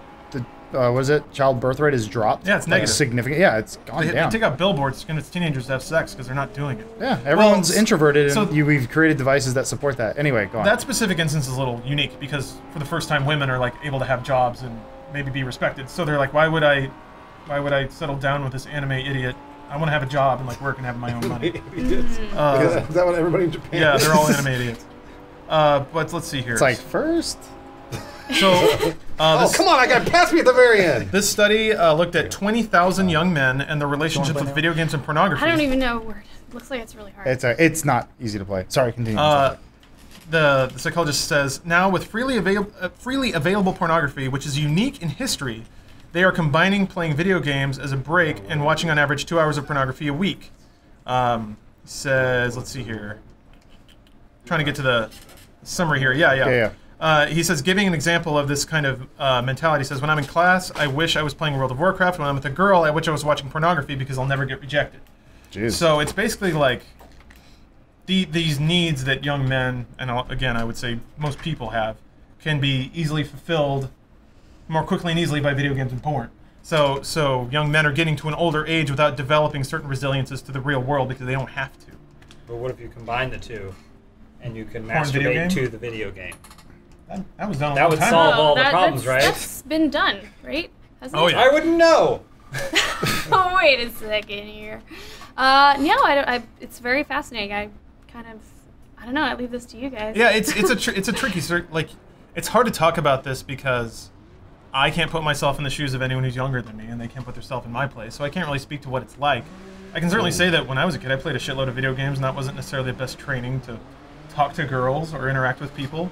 what is it? Child birth rate has dropped. Yeah, it's negative. Significant. Yeah, it's gone down. They take out billboards to convince teenagers to have sex because they're not doing it. Yeah, everyone's introverted, and we've created devices that support that. Anyway, go on. That specific instance is a little unique because for the first time, women are like able to have jobs and maybe be respected. So they're like, why would I settle down with this anime idiot? I want to have a job and like work and have my own money. Idiots. Is that what everybody in Japan? Yeah, is? they're all anime idiots. But let's see here. It's like first. So, oh, come on, I got past me at the very end. This study looked at 20,000 young men and their relationships with video games and pornography. I don't even know where it looks like it's really hard. It's not easy to play. Sorry, continue. The psychologist says, now with freely available pornography, which is unique in history, they are combining playing video games as a break and watching on average 2 hours of pornography a week. Says, let's see here. Trying to get to the summary here. Yeah. He says, giving an example of this kind of mentality, he says, when I'm in class, I wish I was playing World of Warcraft. When I'm with a girl, I wish I was watching pornography because I'll never get rejected. Jeez. So it's basically like these needs that young men, and again, I would say most people have, can be easily fulfilled more quickly and easily by video games and porn. So young men are getting to an older age without developing certain resiliences to the real world because they don't have to. But what if you combine the two, and you can masturbate to the video game? That was done. That would solve all the problems, right? That's been done, right? Hasn't it? Yeah. I wouldn't know. Oh, wait a second here. No, it's very fascinating. I don't know. I leave this to you guys. Yeah, it's a tricky like. It's hard to talk about this because I can't put myself in the shoes of anyone who's younger than me, and they can't put themselves in my place. So I can't really speak to what it's like. I can certainly say that when I was a kid, I played a shitload of video games, and that wasn't necessarily the best training to talk to girls or interact with people.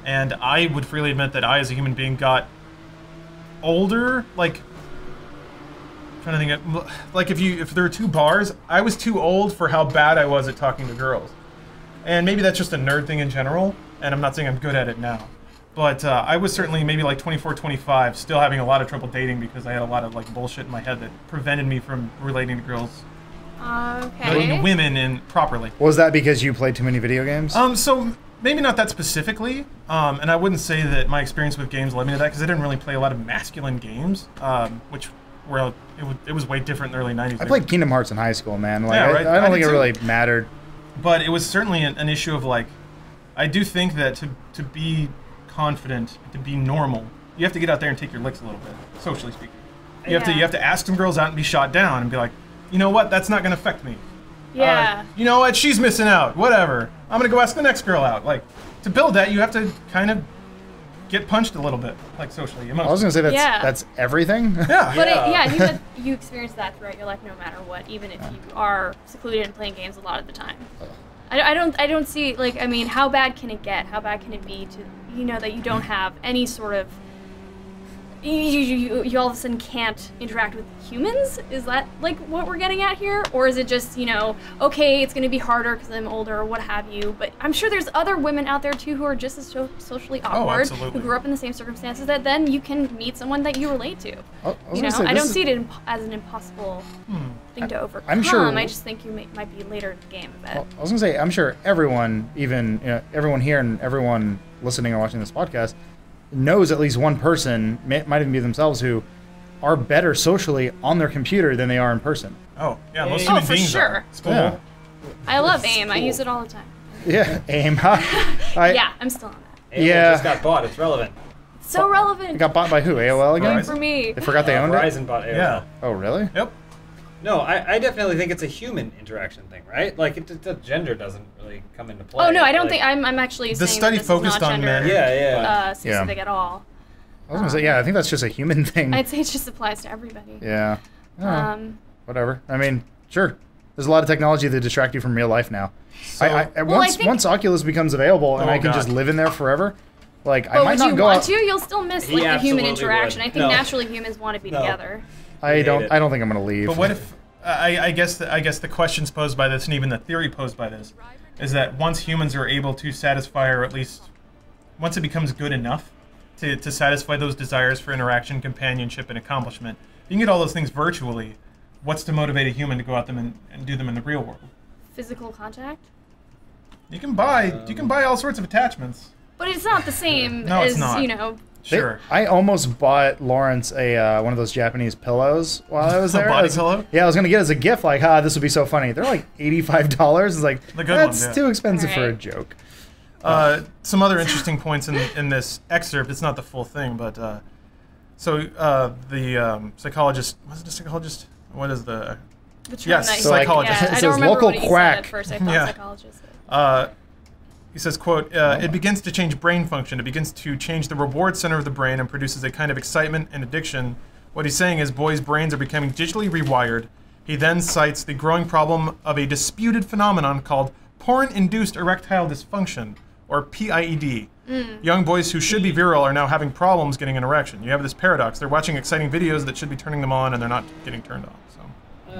And I would freely admit that I, as a human being, got older. Like, I'm trying to think of, like, if there were two bars, I was too old for how bad I was at talking to girls. And maybe that's just a nerd thing in general, and I'm not saying I'm good at it now. But I was certainly maybe like 24, 25, still having a lot of trouble dating because I had a lot of like bullshit in my head that prevented me from relating to girls. Okay. Women properly. Was that because you played too many video games? So maybe not that specifically, and I wouldn't say that my experience with games led me to that because I didn't really play a lot of masculine games, which were it was way different in the early 90s. I played Kingdom Hearts in high school, man. Like, yeah, right. I don't think it really mattered. But it was certainly an issue of like, I do think that to be confident, to be normal, you have to get out there and take your licks a little bit, socially speaking. You have to ask some girls out and be shot down and be like, you know what, that's not going to affect me. Yeah. You know what, she's missing out, whatever. I'm going to go ask the next girl out. Like, to build that, you have to kind of get punched a little bit, like socially, emotionally. I was going to say that's everything. Yeah. But you experience that throughout your life no matter what, even if you are secluded and playing games a lot of the time. I don't see, like, I mean, how bad can it get? How bad can it be to, you know, that you don't have any sort of, you all of a sudden can't interact with humans? Is that, like, what we're getting at here? Or is it just, you know, okay, it's going to be harder because I'm older or what have you, but I'm sure there's other women out there, too, who are just as socially awkward, who grew up in the same circumstances, that then you can meet someone that you relate to. You know, I don't see it as an impossible thing to overcome. I'm sure. I just think you might be later in the game a bit. I was going to say, I'm sure everyone, even everyone here and everyone listening or watching this podcast, knows at least one person, might even be themselves, who are better socially on their computer than they are in person. Oh, yeah, most human beings for sure. are. Yeah. I love AIM. I use it all the time. Yeah, AIM. Yeah, I'm still on that. AIM just got bought. It's relevant. It's so relevant. It got bought by who? AOL again? For me. They forgot they owned Verizon bought AOL. Yeah. Oh, really? Yep. No, I definitely think it's a human interaction thing, right? Like, gender doesn't really come into play. Oh, no, I don't think... I'm actually the saying study that this focused is not on gender, men. specific at all. I was going to say, yeah, I think that's just a human thing. I'd say it just applies to everybody. Yeah. Whatever. I mean, sure. There's a lot of technology that distract you from real life now. So, once Oculus becomes available and I can just live in there forever, like, I might not go out. But would you want to? You'll still miss like the human interaction. I think naturally humans want to be together. I don't think I'm going to leave. But what if I guess the questions posed by this and even the theory posed by this is that once humans are able to satisfy, or at least once it becomes good enough to satisfy those desires for interaction, companionship, and accomplishment, you can get all those things virtually. what's to motivate a human to go out them and do them in the real world? Physical contact. You can buy all sorts of attachments. But it's not the same No, it's as, not. you know. Sure. I almost bought Lawrence a one of those Japanese pillows while I was there. Body pillow? Yeah, I was gonna get it as a gift. Like, this would be so funny. They're like $85. It's like The good that's ones, yeah. too expensive for a Right. joke. Some other interesting points in this excerpt. It's not the full thing, but the psychologist. Was it a psychologist? What is the? The term Yes, that you- psychologist. Yeah, It I says don't remember local what he quack. said at first. I thought Yeah. psychologist. He says, quote, it begins to change brain function. It begins to change the reward center of the brain and produces a kind of excitement and addiction. What he's saying is boys' brains are becoming digitally rewired. He then cites the growing problem of a disputed phenomenon called porn-induced erectile dysfunction, or PIED. Young boys who should be virile are now having problems getting an erection. You have this paradox. They're watching exciting videos that should be turning them on, and they're not getting turned on. So.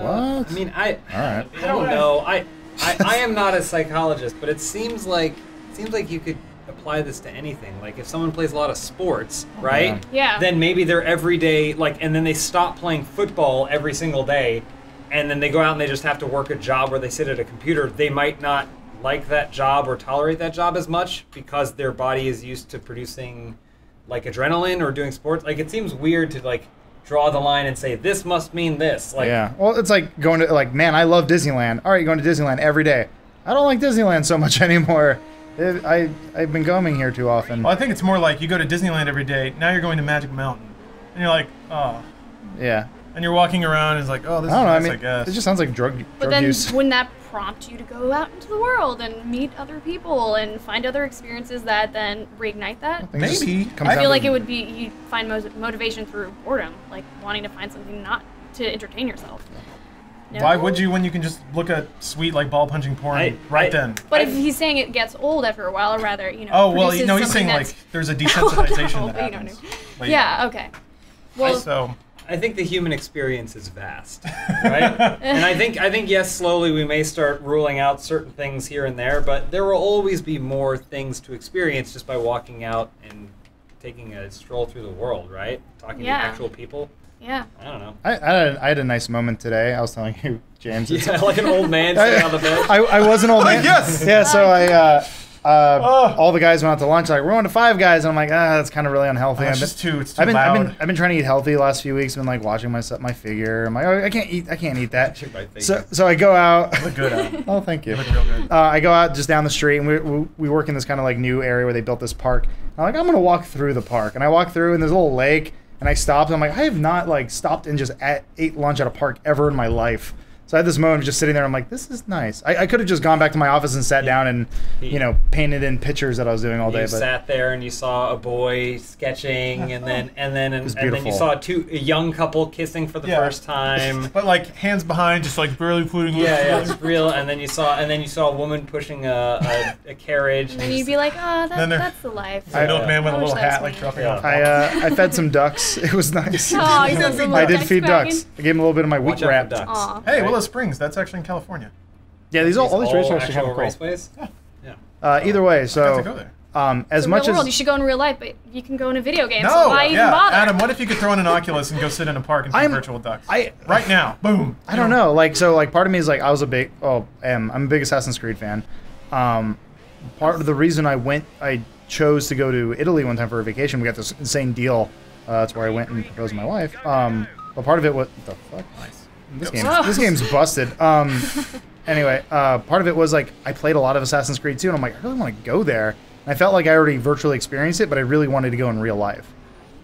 What? I mean, All right. I don't know. I am not a psychologist, but it seems like you could apply this to anything. Like if someone plays a lot of sports, right? Yeah. Then maybe they're every day and then they stop playing football every single day, and then they go out and they just have to work a job where they sit at a computer. They might not like that job or tolerate that job as much because their body is used to producing like adrenaline or doing sports. Like it seems weird to like draw the line and say this must mean this. Like, yeah. Well, it's like going to man, I love Disneyland. All right, you're going to Disneyland every day. I don't like Disneyland so much anymore. I've been going here too often. Well, I think it's more like you go to Disneyland every day. Now you're going to Magic Mountain, and you're like, oh. Yeah. And you're walking around, and it's like, oh, this I don't know. is nice, I mean, guess. it just sounds like drug But then use. wouldn't that prompt you to go out into the world and meet other people and find other experiences that then reignite that? I think it just Maybe. comes I I down feel to- like it would be you find motivation through boredom, like wanting to find something not to entertain yourself. No? Why would you when you can just look at sweet like ball punching porn right then? But if he's saying it gets old after a while, or rather, you know. Oh well, produces he's something saying like that's- there's a Oh, desensitization no, that but you don't happens. know. But Yeah. Okay. Well, So I think the human experience is vast, right? And I think yes, slowly we may start ruling out certain things here and there, but there will always be more things to experience just by walking out and taking a stroll through the world, right? Talking to actual people. yeah. I don't know. I had a nice moment today. I was telling you, James. Yeah, like an old man sitting on the bed. I was an old man. Yes! Yeah, so all the guys went out to lunch. Like, we're going to Five Guys, and I'm like, that's kind of really unhealthy. it's just too. It's too I've been loud. trying to eat healthy the last few weeks. Been like watching my figure. I'm like, oh, I can't eat that. Check my face. So I go out. Look good at it. Oh, thank you. Look real good. I go out just down the street, and we work in this kind of like new area where they built this park. I'm like, I'm gonna walk through the park, and I walk through, and there's a little lake, and I stopped. And I'm like, I have not like stopped and just ate lunch at a park ever in my life. So I had this moment of just sitting there. I'm like, this is nice. I could have just gone back to my office and sat down and, painted in pictures that I was doing all day. You But sat there and you saw a boy sketching, and then you beautiful. saw a young couple kissing for the Yeah. first time. But like hands behind, just like barely putting. Yeah, it's real. And then you saw a woman pushing a carriage. And then you'd be like, oh, Then there- that's the life. I know, man with a I wish little that was hat like me. dropping Yeah. off. I fed some ducks. It was nice. Oh, you did some I did ducks feed quacking? ducks. I gave them a little bit of my wheat Watch out for wrap. ducks. Aw. Hey, Willow Springs. That's actually in California. Yeah, all these races are actually actual kind of cool. raceways. Either way, I got to go so there. as The much real world, as you should go in real life, but you can go in a video game. No, so why even yeah, bother? Adam. What if you could throw in an Oculus and go sit in a park and feed virtual ducks? Right now, boom. I don't know. Part of me is like, I was I'm a big Assassin's Creed fan. Part of the reason I chose to go to Italy one time for a vacation. We got this insane deal. That's where I went and proposed to my wife. But part of it was, what the fuck? Nice. This game's busted. Anyway, part of it was like I played a lot of Assassin's Creed 2, and I'm like, I really want to go there. And I felt like I already virtually experienced it, but I really wanted to go in real life.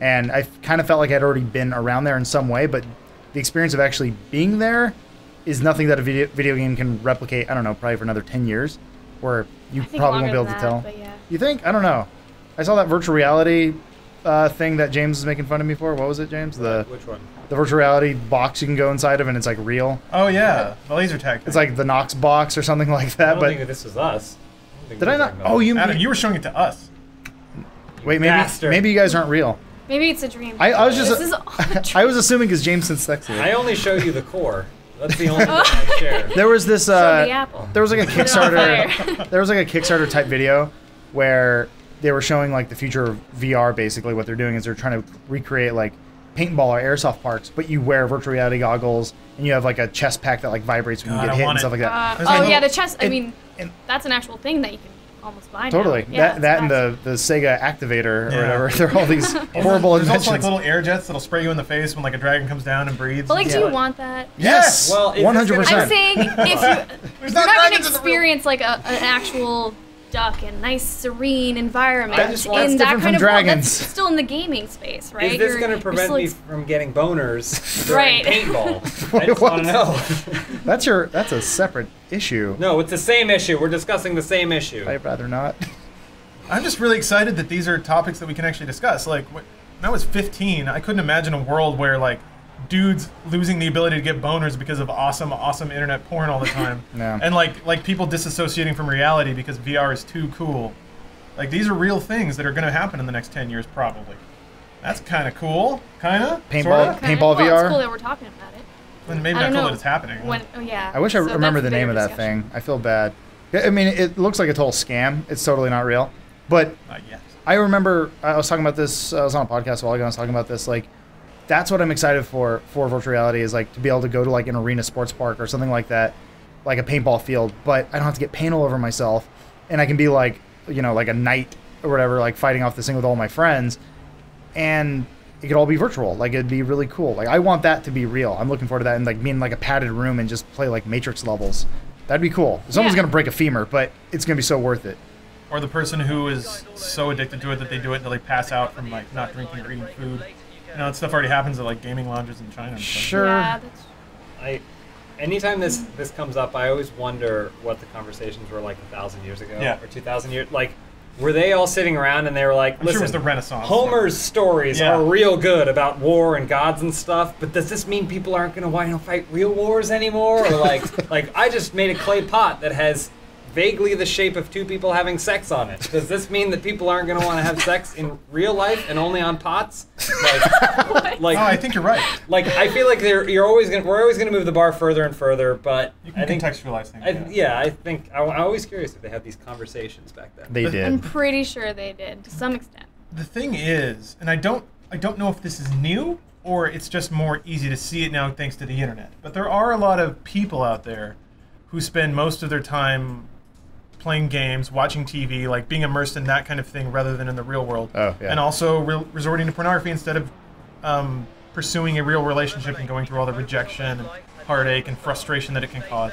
And I kind of felt like I'd already been around there in some way, but the experience of actually being there is nothing that a video game can replicate. I don't know, probably for another 10 years, where you I think probably won't be longer able to than tell. that, but yeah. You think? I don't know. I saw that virtual reality thing that James was making fun of me for. What was it, James? Which one? The virtual reality box you can go inside of, and it's like real. Oh yeah, the laser tag. It's like the Knox box or something like I that. don't But think this was us. did I not? Oh, you. Adam, you were showing it to us. Wait, bastard. maybe you guys aren't real. Maybe it's a dream. I was just. This is all a I was assuming because James sits next to I it. only showed you the core. That's the only thing I share. There was this. Show the apple. There was like a Put it on Kickstarter. fire. There was like a Kickstarter type video where they were showing like the future of VR. Basically, what they're doing is they're trying to recreate like paintball or airsoft parks, but you wear virtual reality goggles and you have like a chest pack that like vibrates when you God, get I hit want and stuff it. like that. There's Oh like yeah, little- the chest. I mean, that's an actual thing that you can almost buy now. Totally. Yeah, that and that's- the Sega activator or Yeah. whatever. They're all these horrible There's also like inventions. little air jets that'll spray you in the face when like a dragon comes down and breathes. But like, do Yeah. you want that? Yes. Well, is this 100%. gonna- I'm saying if There's you're not not going dragons to in the real- experience like an actual duck and nice serene environment I just want- in That's that different kind from of world, dragons. that's still in the gaming space, right? Is this You're- going to you're prevent still me ex- from getting boners during Right. paintball? I just want to know. That's a separate issue. No, it's the same issue. We're discussing the same issue. I'd rather not. I'm just really excited that these are topics that we can actually discuss. Like when I was 15, I couldn't imagine a world where like dudes losing the ability to get boners because of awesome internet porn all the time. No. And like people disassociating from reality because VR is too cool. Like these are real things that are going to happen in the next 10 years probably. That's kind of cool, kind of. Paintball- Kinda- Paintball well, VR? It's cool that we're talking about it. And maybe I not don't cool know that it's happening. Oh yeah. I wish I So remember that's the name bigger of that discussion. thing. I feel bad. I mean, it looks like a total scam. It's totally not real. But Not yet. I remember I was talking about this. I was on a podcast a while ago. I was talking about this. Like, that's what I'm excited for virtual reality is like to be able to go to like an arena sports park or something like that, like a paintball field. But I don't have to get paint all over myself, and I can be like, you know, like a knight or whatever, like fighting off this thing with all my friends, and it could all be virtual. Like it'd be really cool. Like I want that to be real. I'm looking forward to that and like being in like a padded room and just play like Matrix levels. That'd be cool. Someone's Yeah. gonna break a femur, but it's gonna be so worth it. Or the person who is so addicted to it that they do it until they pass out from like not drinking or eating food. You know, that stuff already happens at like gaming lounges in China. And stuff. Sure. Yeah, that's, Anytime this comes up, I always wonder what the conversations were like 1,000 years ago Yeah. or 2,000 years. Like, were they all sitting around and they were like, I'm sure "Listen, it was the Renaissance. Homer's stories Yeah. are real good about war and gods and stuff, but does this mean people aren't going to want to fight real wars anymore? Or like I just made a clay pot that has vaguely the shape of two people having sex on it. Does this mean that people aren't going to want to have sex in real life and only on pots? Like, Oh, I think you're right. like I feel like we're always gonna move the bar further and further, but You can I think contextualize things. I think I'm always curious if they had these conversations back then. They I'm did. pretty sure they did to some extent. The thing is, and I don't know if this is new or it's just more easy to see it now thanks to the internet. But there are a lot of people out there who spend most of their time playing games, watching TV, like being immersed in that kind of thing rather than in the real world. Oh, yeah. And also resorting to pornography instead of pursuing a real relationship and going through all the rejection and heartache and frustration that it can cause.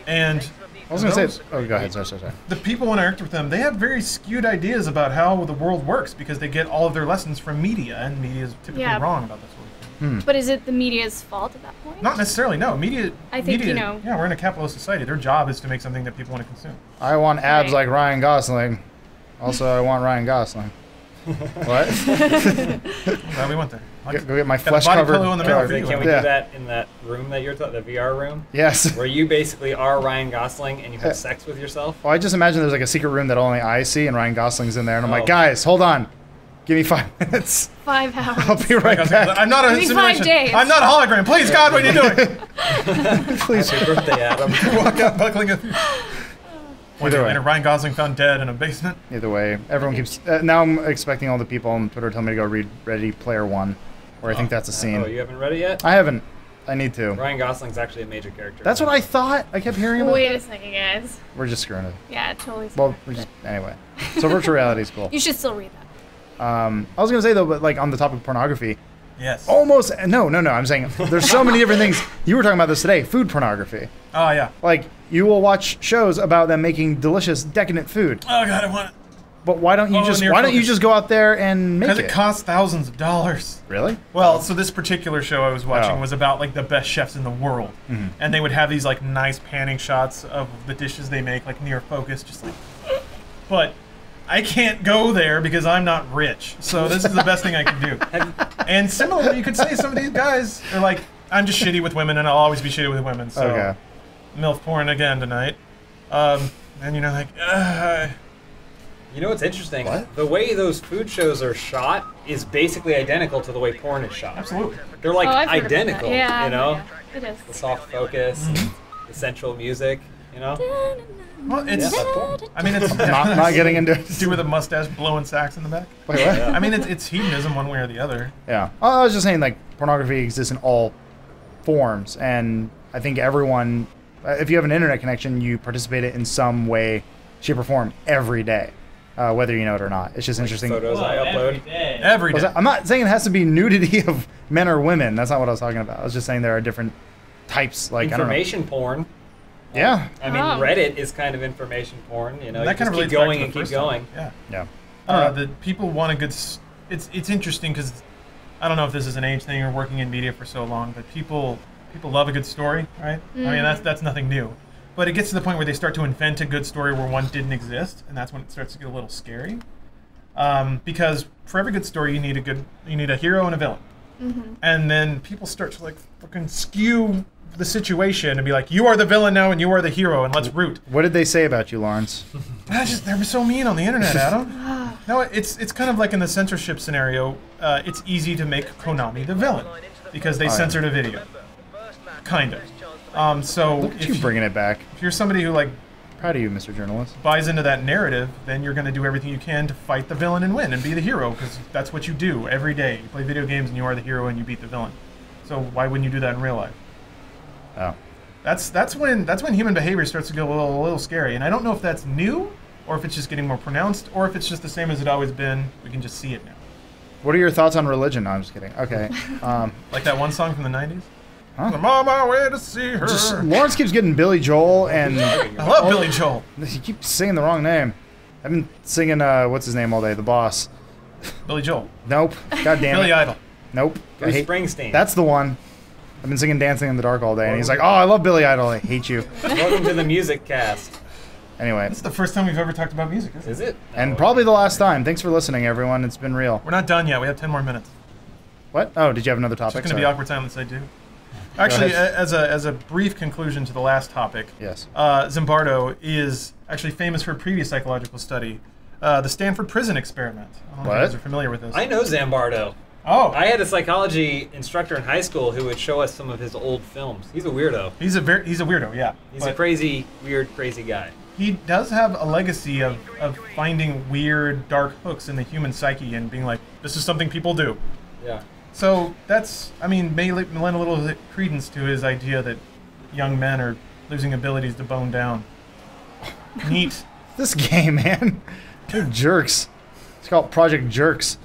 And I was gonna those- say. Oh, go ahead. Sorry. the people when I worked with them, they have very skewed ideas about how the world works because they get all of their lessons from media, and media is typically Yeah. wrong about this sort of thing. But is it the media's fault at that point? Not necessarily, no. Media. I think, media, you know- Yeah, we're in a capitalist society. Their job is to make something that people want to consume. I want abs Right. like Ryan Gosling. Also, I want Ryan Gosling. What? Glad we went there. Go get my Got a flesh body covered. pillow in the middle Can for you. we Yeah. do that in that room that you're talking, the VR room, Yes. where you basically are Ryan Gosling and you have sex with yourself? Well, I just imagine there's like a secret room that only I see, and Ryan Gosling's in there, and I'm Oh. like, guys, hold on, give me 5 minutes. 5 hours. I'll be right back. I'm not a Give me 5 simulation. days. I'm not a hologram. Please, God, what are you doing? Please. Happy birthday, Adam. Walk out buckling a. One day Either way. later, Ryan Gosling found dead in a basement. Either way, everyone keeps. Now I'm expecting all the people on Twitter telling me to go read Ready Player One, where I think that's a scene. Oh, you haven't read it yet? I haven't. I need to. Ryan Gosling's actually a major character. That's what I thought. I kept hearing about. Wait a second, guys. We're just screwing it. Yeah, totally. Well, we're just anyway. So virtual reality is cool. You should still read that. I was gonna say though, but like on the topic of pornography, Yes. almost no. I'm saying there's so many different things. You were talking about this today. Food pornography. Oh, yeah. Like you will watch shows about them making delicious, decadent food. Oh, God, I want it. But why don't you near why don't you focus. just go out there and make Because it? it costs thousands of dollars. Really? Well, so this particular show I was watching Oh. was about like the best chefs in the world, and they would have these like nice panning shots of the dishes they make, like near focus, just like. But I can't go there because I'm not rich, so this is the best thing I can do. And similarly, you could say some of these guys are like, I'm just shitty with women, and I'll always be shitty with women. So Okay. MILF porn again tonight, and you're like, You know what's interesting? What? The way those food shows are shot is basically identical to the way porn is shot. absolutely. They're like Oh, I've heard about that. identical, Yeah, you know? yeah, it is. The soft focus, the sensual music, you know? Well, it's. Yeah, that's porn. I mean, it's Not getting into it. do with a mustache blowing sacks in the back. Wait, what? I mean, it's hedonism one way or the other. Yeah. Oh, I was just saying, like, pornography exists in all forms, and I think everyone, if you have an internet connection, you participate in some way, shape, or form every day, whether you know it or not. It's just interesting. Photos I upload. Every day. I'm not saying it has to be nudity of men or women. That's not what I was talking about. I was just saying there are different types, like Information porn. Yeah. I mean, Reddit is kind of information porn. You know, That you kind of just keep relates back going to and the keep first one. going. Yeah. Yeah. The people want a good. It's interesting because I don't know if this is an age thing or working in media for so long, but people love a good story, right? I mean, that's nothing new. But it gets to the point where they start to invent a good story where one didn't exist, and that's when it starts to get a little scary. Because for every good story, you need a hero and a villain, and then people start to like fucking skew the situation and be like, you are the villain now and you are the hero, and let's root. What did they say about you, Lawrence? They're so mean on the internet, Adam. No, it's kind of like in the censorship scenario. It's easy to make Konami the villain because they censored a video. Kind of. So Look at you bringing it back. if you're somebody who like Proud of you, Mr. Journalist. buys into that narrative, then you're going to do everything you can to fight the villain and win and be the hero, because that's what you do every day. You play video games and you are the hero and you beat the villain. So why wouldn't you do that in real life? Oh. That's when human behavior starts to get a little scary, and I don't know if that's new, or if it's just getting more pronounced, or if it's just the same as it always been. We can just see it now. What are your thoughts on religion? No, I'm just kidding. Okay. Like that one song from the '90s. Huh? I'm on my way to see her. Lawrence keeps getting Billy Joel, and I love Billy Joel. you keep singing the wrong name. I've been singing, what's his name all day? The Boss. Billy Joel. Nope. God damn Billy it. Idol. Nope. I Bruce hate- Springsteen. That's the one. I've been singing Dancing in the Dark all day, and he's like, oh, I love Billy Idol. I hate you. Welcome to the music cast. Anyway. It's the first time we've ever talked about music, isn't it? Is it? And probably the last time. Thanks for listening, everyone. It's been real. We're not done yet. We have 10 more minutes. What? Oh, did you have another It's topic? going to be Sorry. awkward silence, I do. Actually, ahead. as a brief conclusion to the last topic, Yes. Zimbardo is actually famous for a previous psychological study, the Stanford Prison Experiment. I don't know if you guys What? are familiar with this. I know Zambardo. Oh, I had a psychology instructor in high school who would show us some of his old films. He's a weirdo. he's a weirdo, yeah. He's a But crazy, weird, crazy guy. he does have a legacy of finding weird, dark hooks in the human psyche and being like, this is something people do. Yeah. So that's, I mean, may lend a little credence to his idea that young men are losing abilities to bone down. Neat. This game, man. They're jerks. It's called Project Jerks.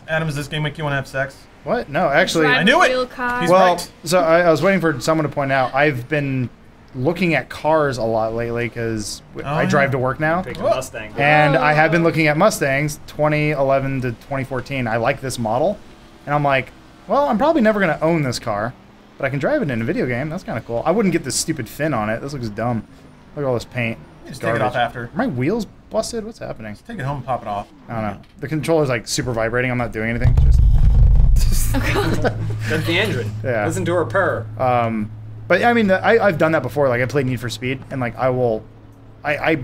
Adam, does this game make you want to have sex? What? No, actually. I knew it! Real car. He's Well, right. so I was waiting for someone to point out, I've been looking at cars a lot lately because I yeah. drive to work now. Pick a Whoa. Mustang. And I have been looking at Mustangs 2011 to 2014. I like this model. And I'm like, well, I'm probably never going to own this car, but I can drive it in a video game. That's kind of cool. I wouldn't get this stupid fin on it. This looks dumb. Look at all this paint. Just take it off after. Are my wheels busted? What's happening? Take it home and pop it off. I don't know. The controller's like super vibrating. I'm not doing anything. Just That's the engine. Yeah. Listen to her purr. But I mean, I've done that before. Like I played Need for Speed, and like I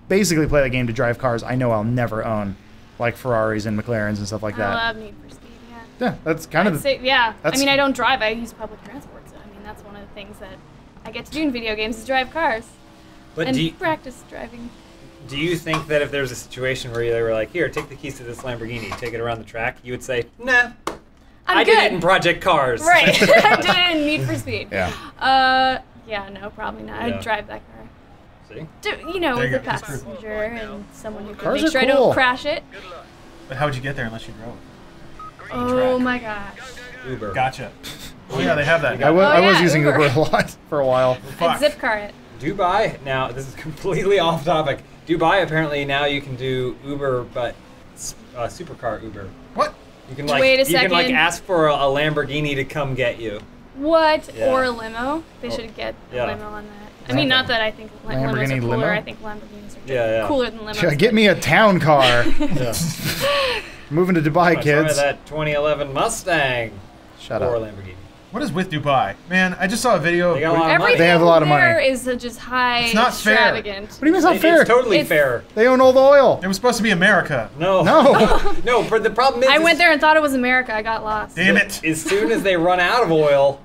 basically play that game to drive cars I know I'll never own, like Ferraris and McLarens and stuff like I that. love Need for Speed, yeah. Yeah, that's kind I'd of say, yeah. I that's- mean, I don't drive. I use public transport, so I mean, that's one of the things that I get to do in video games is drive cars But and practice driving. do you think that if there's a situation where they were like, here, take the keys to this Lamborghini, take it around the track, you would say, nah, I'm I good. did it in Project Cars. Right. I did it in Need for Speed. yeah. Yeah, no, probably not. Yeah. I'd drive that car. See? You know, There with you a go. That's passenger and someone who can Cars make are sure I cool. don't crash it. But how would you get there unless you drove? Oh my gosh. Uber. Gotcha. Oh yeah, they have that. I was yeah, using Uber. Uber a lot for a while. Fuck. I'd zip car it. Dubai, now, this is completely off topic. Dubai, apparently, now you can do Uber, but supercar Uber. What? You can Wait a you can like second. ask for a Lamborghini to come get you. What? Yeah. Or a limo? They Oh, should get a yeah. limo on that. I mean, not that I think limos are Lamborghini cooler. limo? I think Lamborghinis are Yeah. cooler than limos. Get me a town car. Yeah. Moving to Dubai, kids. That 2011 Mustang. Shut Or up. Lamborghini. What is with Dubai? Man, I just saw a video. They got a lot of money. Everything They have a lot of money. there is just high, It's not fair. extravagant. What do you mean it's not fair? It's totally It's- fair. They own all the oil. It was supposed to be America. No. No. No, but the problem is... I went there and thought it was America. I got lost. Damn it. As soon as they run out of oil,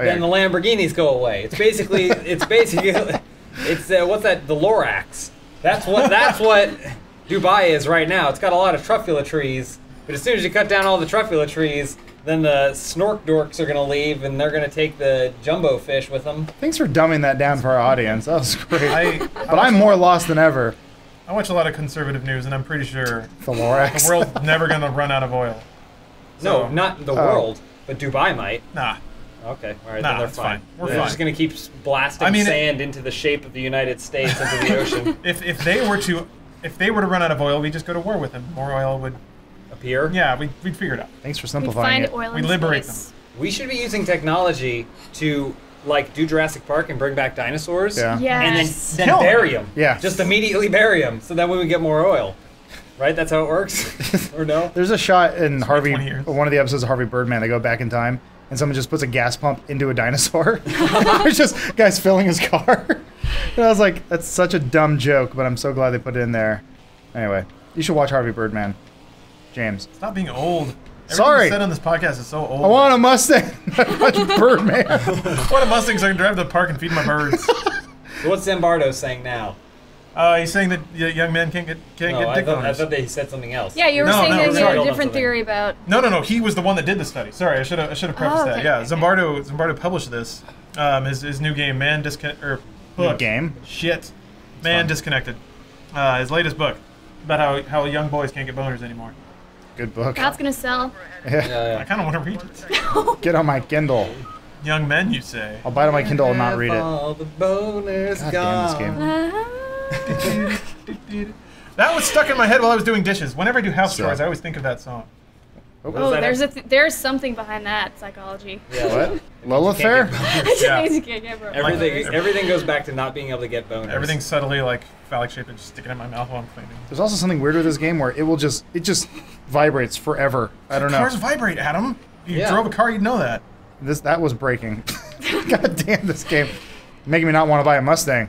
Oh, then the yeah. Lamborghinis go away. It's basically, what's that? The Lorax. That's what Dubai is right now. It's got a lot of truffula trees, but as soon as you cut down all the truffula trees, then the snork dorks are gonna leave, and they're gonna take the jumbo fish with them. Thanks for dumbing that down for our audience. That was great. But I'm watch- more lost than ever. I watch a lot of conservative news, and I'm pretty sure The Lorax. the world's never gonna run out of oil. No, So- not the world, but Dubai might. Nah. Okay, all right, Nah, then they're it's fine. fine. We're They're fine. just gonna keep blasting I mean, sand into the shape of the United States into the ocean. If they were to run out of oil, we just go to war with them. More oil would. Appear. Yeah, we'd figure it out. Thanks for We simplifying find it. oil We in liberate space. We should be using technology to like do Jurassic Park and bring back dinosaurs. Yeah. And Yes. then Kill 'em. bury them. Yeah. Just immediately bury them, so that way we get more oil. Right? That's how it works. Or no? There's a shot in Harvey, 20 years. one of the episodes of Harvey Birdman. They go back in time, and someone just puts a gas pump into a dinosaur. It's just guys filling his car. And I was like, that's such a dumb joke, but I'm so glad they put it in there. Anyway, you should watch Harvey Birdman, James. Stop being old. Everything Sorry. said on this podcast is so old. I want a Mustang. I watch Birdman. I want a Mustang so I can drive to the park and feed my birds. So what's Zambardo saying now? He's saying that young men can't get No, I dick thought, I boners. thought they said something else. Yeah, you were No, saying no, that you sorry. had a Hold on different something. theory about. No. He was the one that did the study. Sorry, I should have prefaced that. okay, Yeah, okay. Zimbardo published this. His new game, Man Disconnect or book. Game? Shit, Man Disconnected. His latest book about how young boys can't get boners anymore. Good book. That's gonna sell. I kind of want to read it. Get on my Kindle. Young men, you say? I'll buy it on my Kindle and not read it. All the boners God gone. damn this game. That was stuck in my head while I was doing dishes. Whenever I do house So- chores, I always think of that song. Oh, that there's have- there's something behind that psychology. Yeah. What? Lola Fair? It's Yeah. amazing. Can't get broke. Everything goes back to not being able to get boners. Everything's subtly like phallic shaped and just sticking in my mouth while I'm cleaning. There's also something weird with this game where it just vibrates forever. I don't know. Cars vibrate, Adam. If you Yeah. drove a car, you'd know that. That was breaking. God damn this game. Making me not want to buy a Mustang.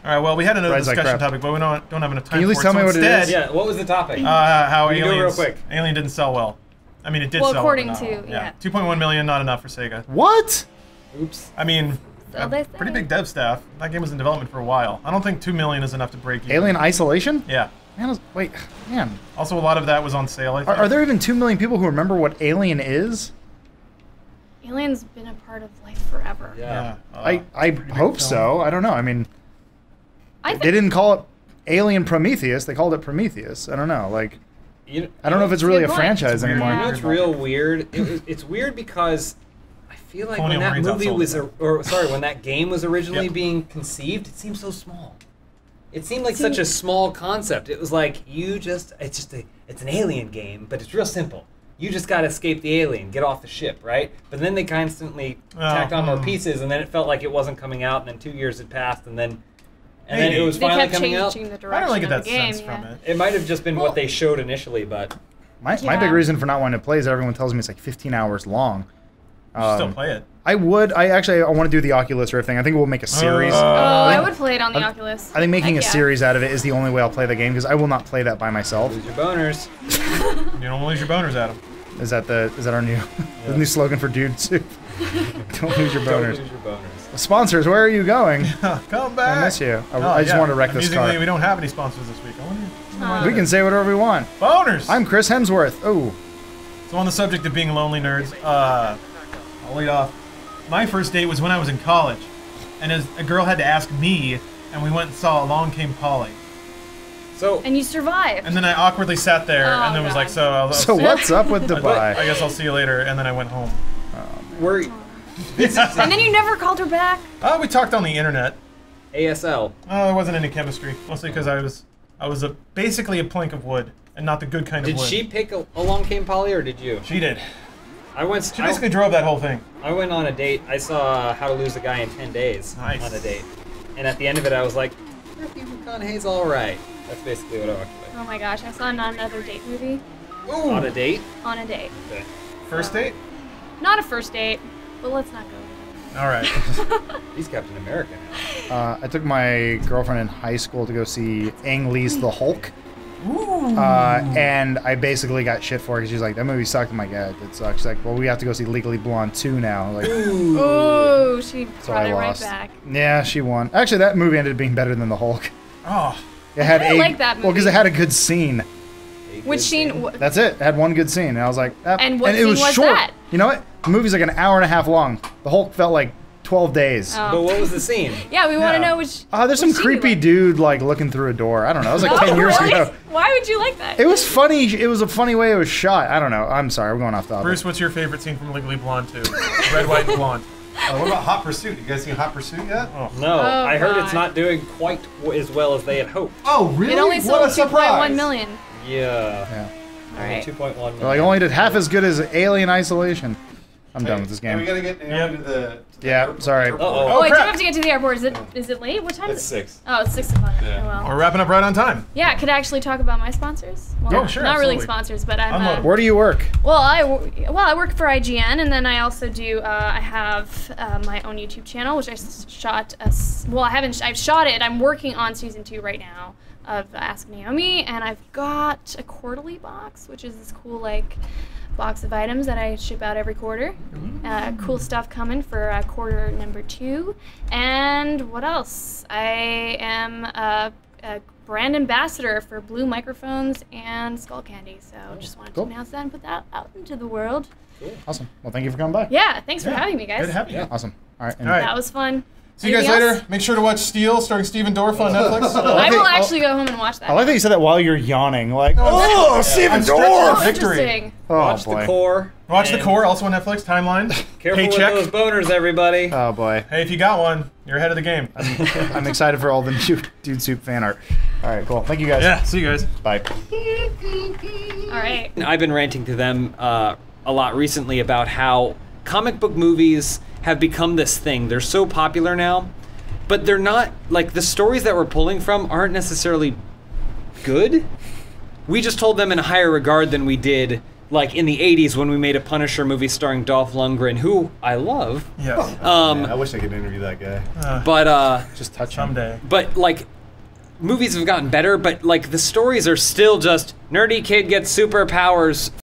All right, well, we had another Rides like discussion crap. topic, but we don't have enough time Can you at least for it. tell me what it instead, is? Yeah, what was the topic? How We can do it real Aliens, quick. Alien didn't sell well. I mean, it did Well, sell according well, to- yeah. 2.1 million, not enough for Sega. What? Oops. I mean, So they pretty say. big dev staff. That game was in development for a while. I don't think 2 million is enough to break even. Alien Isolation? Yeah. Wait, man. Also, a lot of that was on sale, I think. Are there even 2 million people who remember what Alien is? Alien's been a part of life forever. Yeah. Yeah. I pretty big hope film. so. I don't know. I mean, I they think didn't call it Alien Prometheus. They called it Prometheus. I don't know. Like, You, I don't know if it's That's a really a good point. franchise It's weird. anymore. You know what's real weird? It's weird because I feel like Colonial when that Marines movie outsold was, it. when that game was originally Yep. being conceived, it seemed so small. It seemed like such a small concept. It was like it's an alien game, but it's real simple. You just gotta escape the alien, get off the ship, right? But then they constantly tacked on more pieces, and then it felt like it wasn't coming out, and then 2 years had passed, and then Maybe. it was they finally kept coming out. changing the I direction don't really get of that the game. sense yeah. from it. It might have just been Well- what they showed initially, but My Yeah. big reason for not wanting to play is everyone tells me it's like 15 hours long. You should still play it. I would. I want to do the Oculus Rift thing. I think we'll make a series. Oh, I think- would play it on the Oculus. I think making a Heck yeah. series out of it is the only way I'll play the game because I will not play that by myself. lose your boners. You don't lose your boners, Adam. Is that our new the new slogan for Dude Soup? Don't lose your Don't boners. lose your boners. Sponsors, where are you going? Come back. I miss you. Oh, I just yeah. wanted to wreck this Amusingly, car. we don't have any sponsors this week. I wonder- We can say whatever we want. Boners. I'm Chris Hemsworth. Oh, So on the subject of being lonely nerds, I'll lead off. My first date was when I was in college, and a girl had to ask me, and we went and saw Along Came Polly. So And you survived. And then I awkwardly sat there, Oh, and then was God. like, "So what's up with I Dubai? guess I'll see you later." And then I went home. we're And then you never called her back. We talked on the internet. ASL. There wasn't any chemistry, mostly because I was basically a plank of wood, and not the good kind of Did wood. she pick Along Came Polly, or did you? She did. I went. She basically drove that whole thing. I went on a date. I saw How to Lose a Guy in 10 Days Nice. on a date, and at the end of it, I was like, "Matthew McConaughey's all right." That's basically what I walked away. Oh my gosh, I saw Not Another Date movie On a date. on a date. Okay. First date? Not a first date, but let's not go there. All right. He's Captain America now. I took my girlfriend in high school to go see Ang Lee's The Hulk. Ooh. And I basically got shit for it because she's like, that movie sucked. I'm like, yeah, it sucks. She's like, well, we have to go see Legally Blonde 2 now. Like, Ooh, she so brought I it right lost. back. Yeah, she won. Actually, that movie ended up being better than The Hulk. Oh. It had I like that Well, because movie. it had a good scene. A Which scene? That's it. It had one good scene, and I was like, And what it scene was was short. that? You know what? The movie's like an hour and a half long. The Hulk felt like 12 days. But what was the scene? Yeah, we want to Yeah. know which. There's some which scene you creepy like. dude like looking through a door. I don't know. It was like 10 years really? ago. Why would you like that? It was funny. It was a funny way it was shot. I don't know. I'm sorry. We're going off topic. Bruce, what's your favorite scene from Legally Blonde 2? Red, white, and blonde. What about Hot Pursuit? You guys seen Hot Pursuit yet? No, Oh, I heard God. it's not doing quite as well as they had hoped. Oh, really? It only What sold a surprise. 2.1 million. Yeah. Yeah. All right. 2.1 million. Like only did half as good as Alien Isolation. I'm done with this And we game. gotta get Naomi to the Yeah, sorry. Uh-oh. Oh, I do crap. have to get to the airport. Is it late? What time It's is it? 6. Oh, it's 6 o'clock. Yeah. Oh, well. We're wrapping up right on time. Yeah, could I actually talk about my sponsors? Well, Oh, sure, not really absolutely. sponsors, but I'm. Unload. Where do you work? I work for IGN, and then I also do. I have my own YouTube channel, which I shot. I've shot it. I'm working on season 2 right now of Ask Naomi, and I've got a quarterly box, which is this cool box of items that I ship out every quarter. Cool stuff coming for quarter number 2. And what else? I am a brand ambassador for Blue microphones and Skull Candy. So just wanted Cool. to announce that and put that out into the world. Awesome. Well, thank you for coming by. Yeah, thanks for having me, guys. Good to have you. Yeah. Awesome. All right. And All right. That was fun. See you guys Anything later. else? Make sure to watch Steel, starring Stephen Dorff on Netflix. I will Okay, actually go home and watch that. I like that you said that while you're yawning. Like, Oh, Stephen I'm stretching Oh, for victory. interesting. oh Watch boy. the core. Watch The and Core, also on Netflix. Timeline. Careful Paycheck. with those boners, everybody. Oh boy. Hey, if you got one, you're ahead of the game. I'm excited for all the new Dude Soup fan art. All right, cool. Thank you guys. Yeah, see you guys. Bye. All right. I've been ranting to them a lot recently about how comic book movies have become this thing. They're so popular now, but they're not, like, the stories that we're pulling from aren't necessarily good. We just hold them in a higher regard than we did, like, in the 80s when we made a Punisher movie starring Dolph Lundgren, who I love. Yes. Man, I wish I could interview that guy. But, Just touch him. Someday. But, like, movies have gotten better, but, like, the stories are still just nerdy kid gets superpowers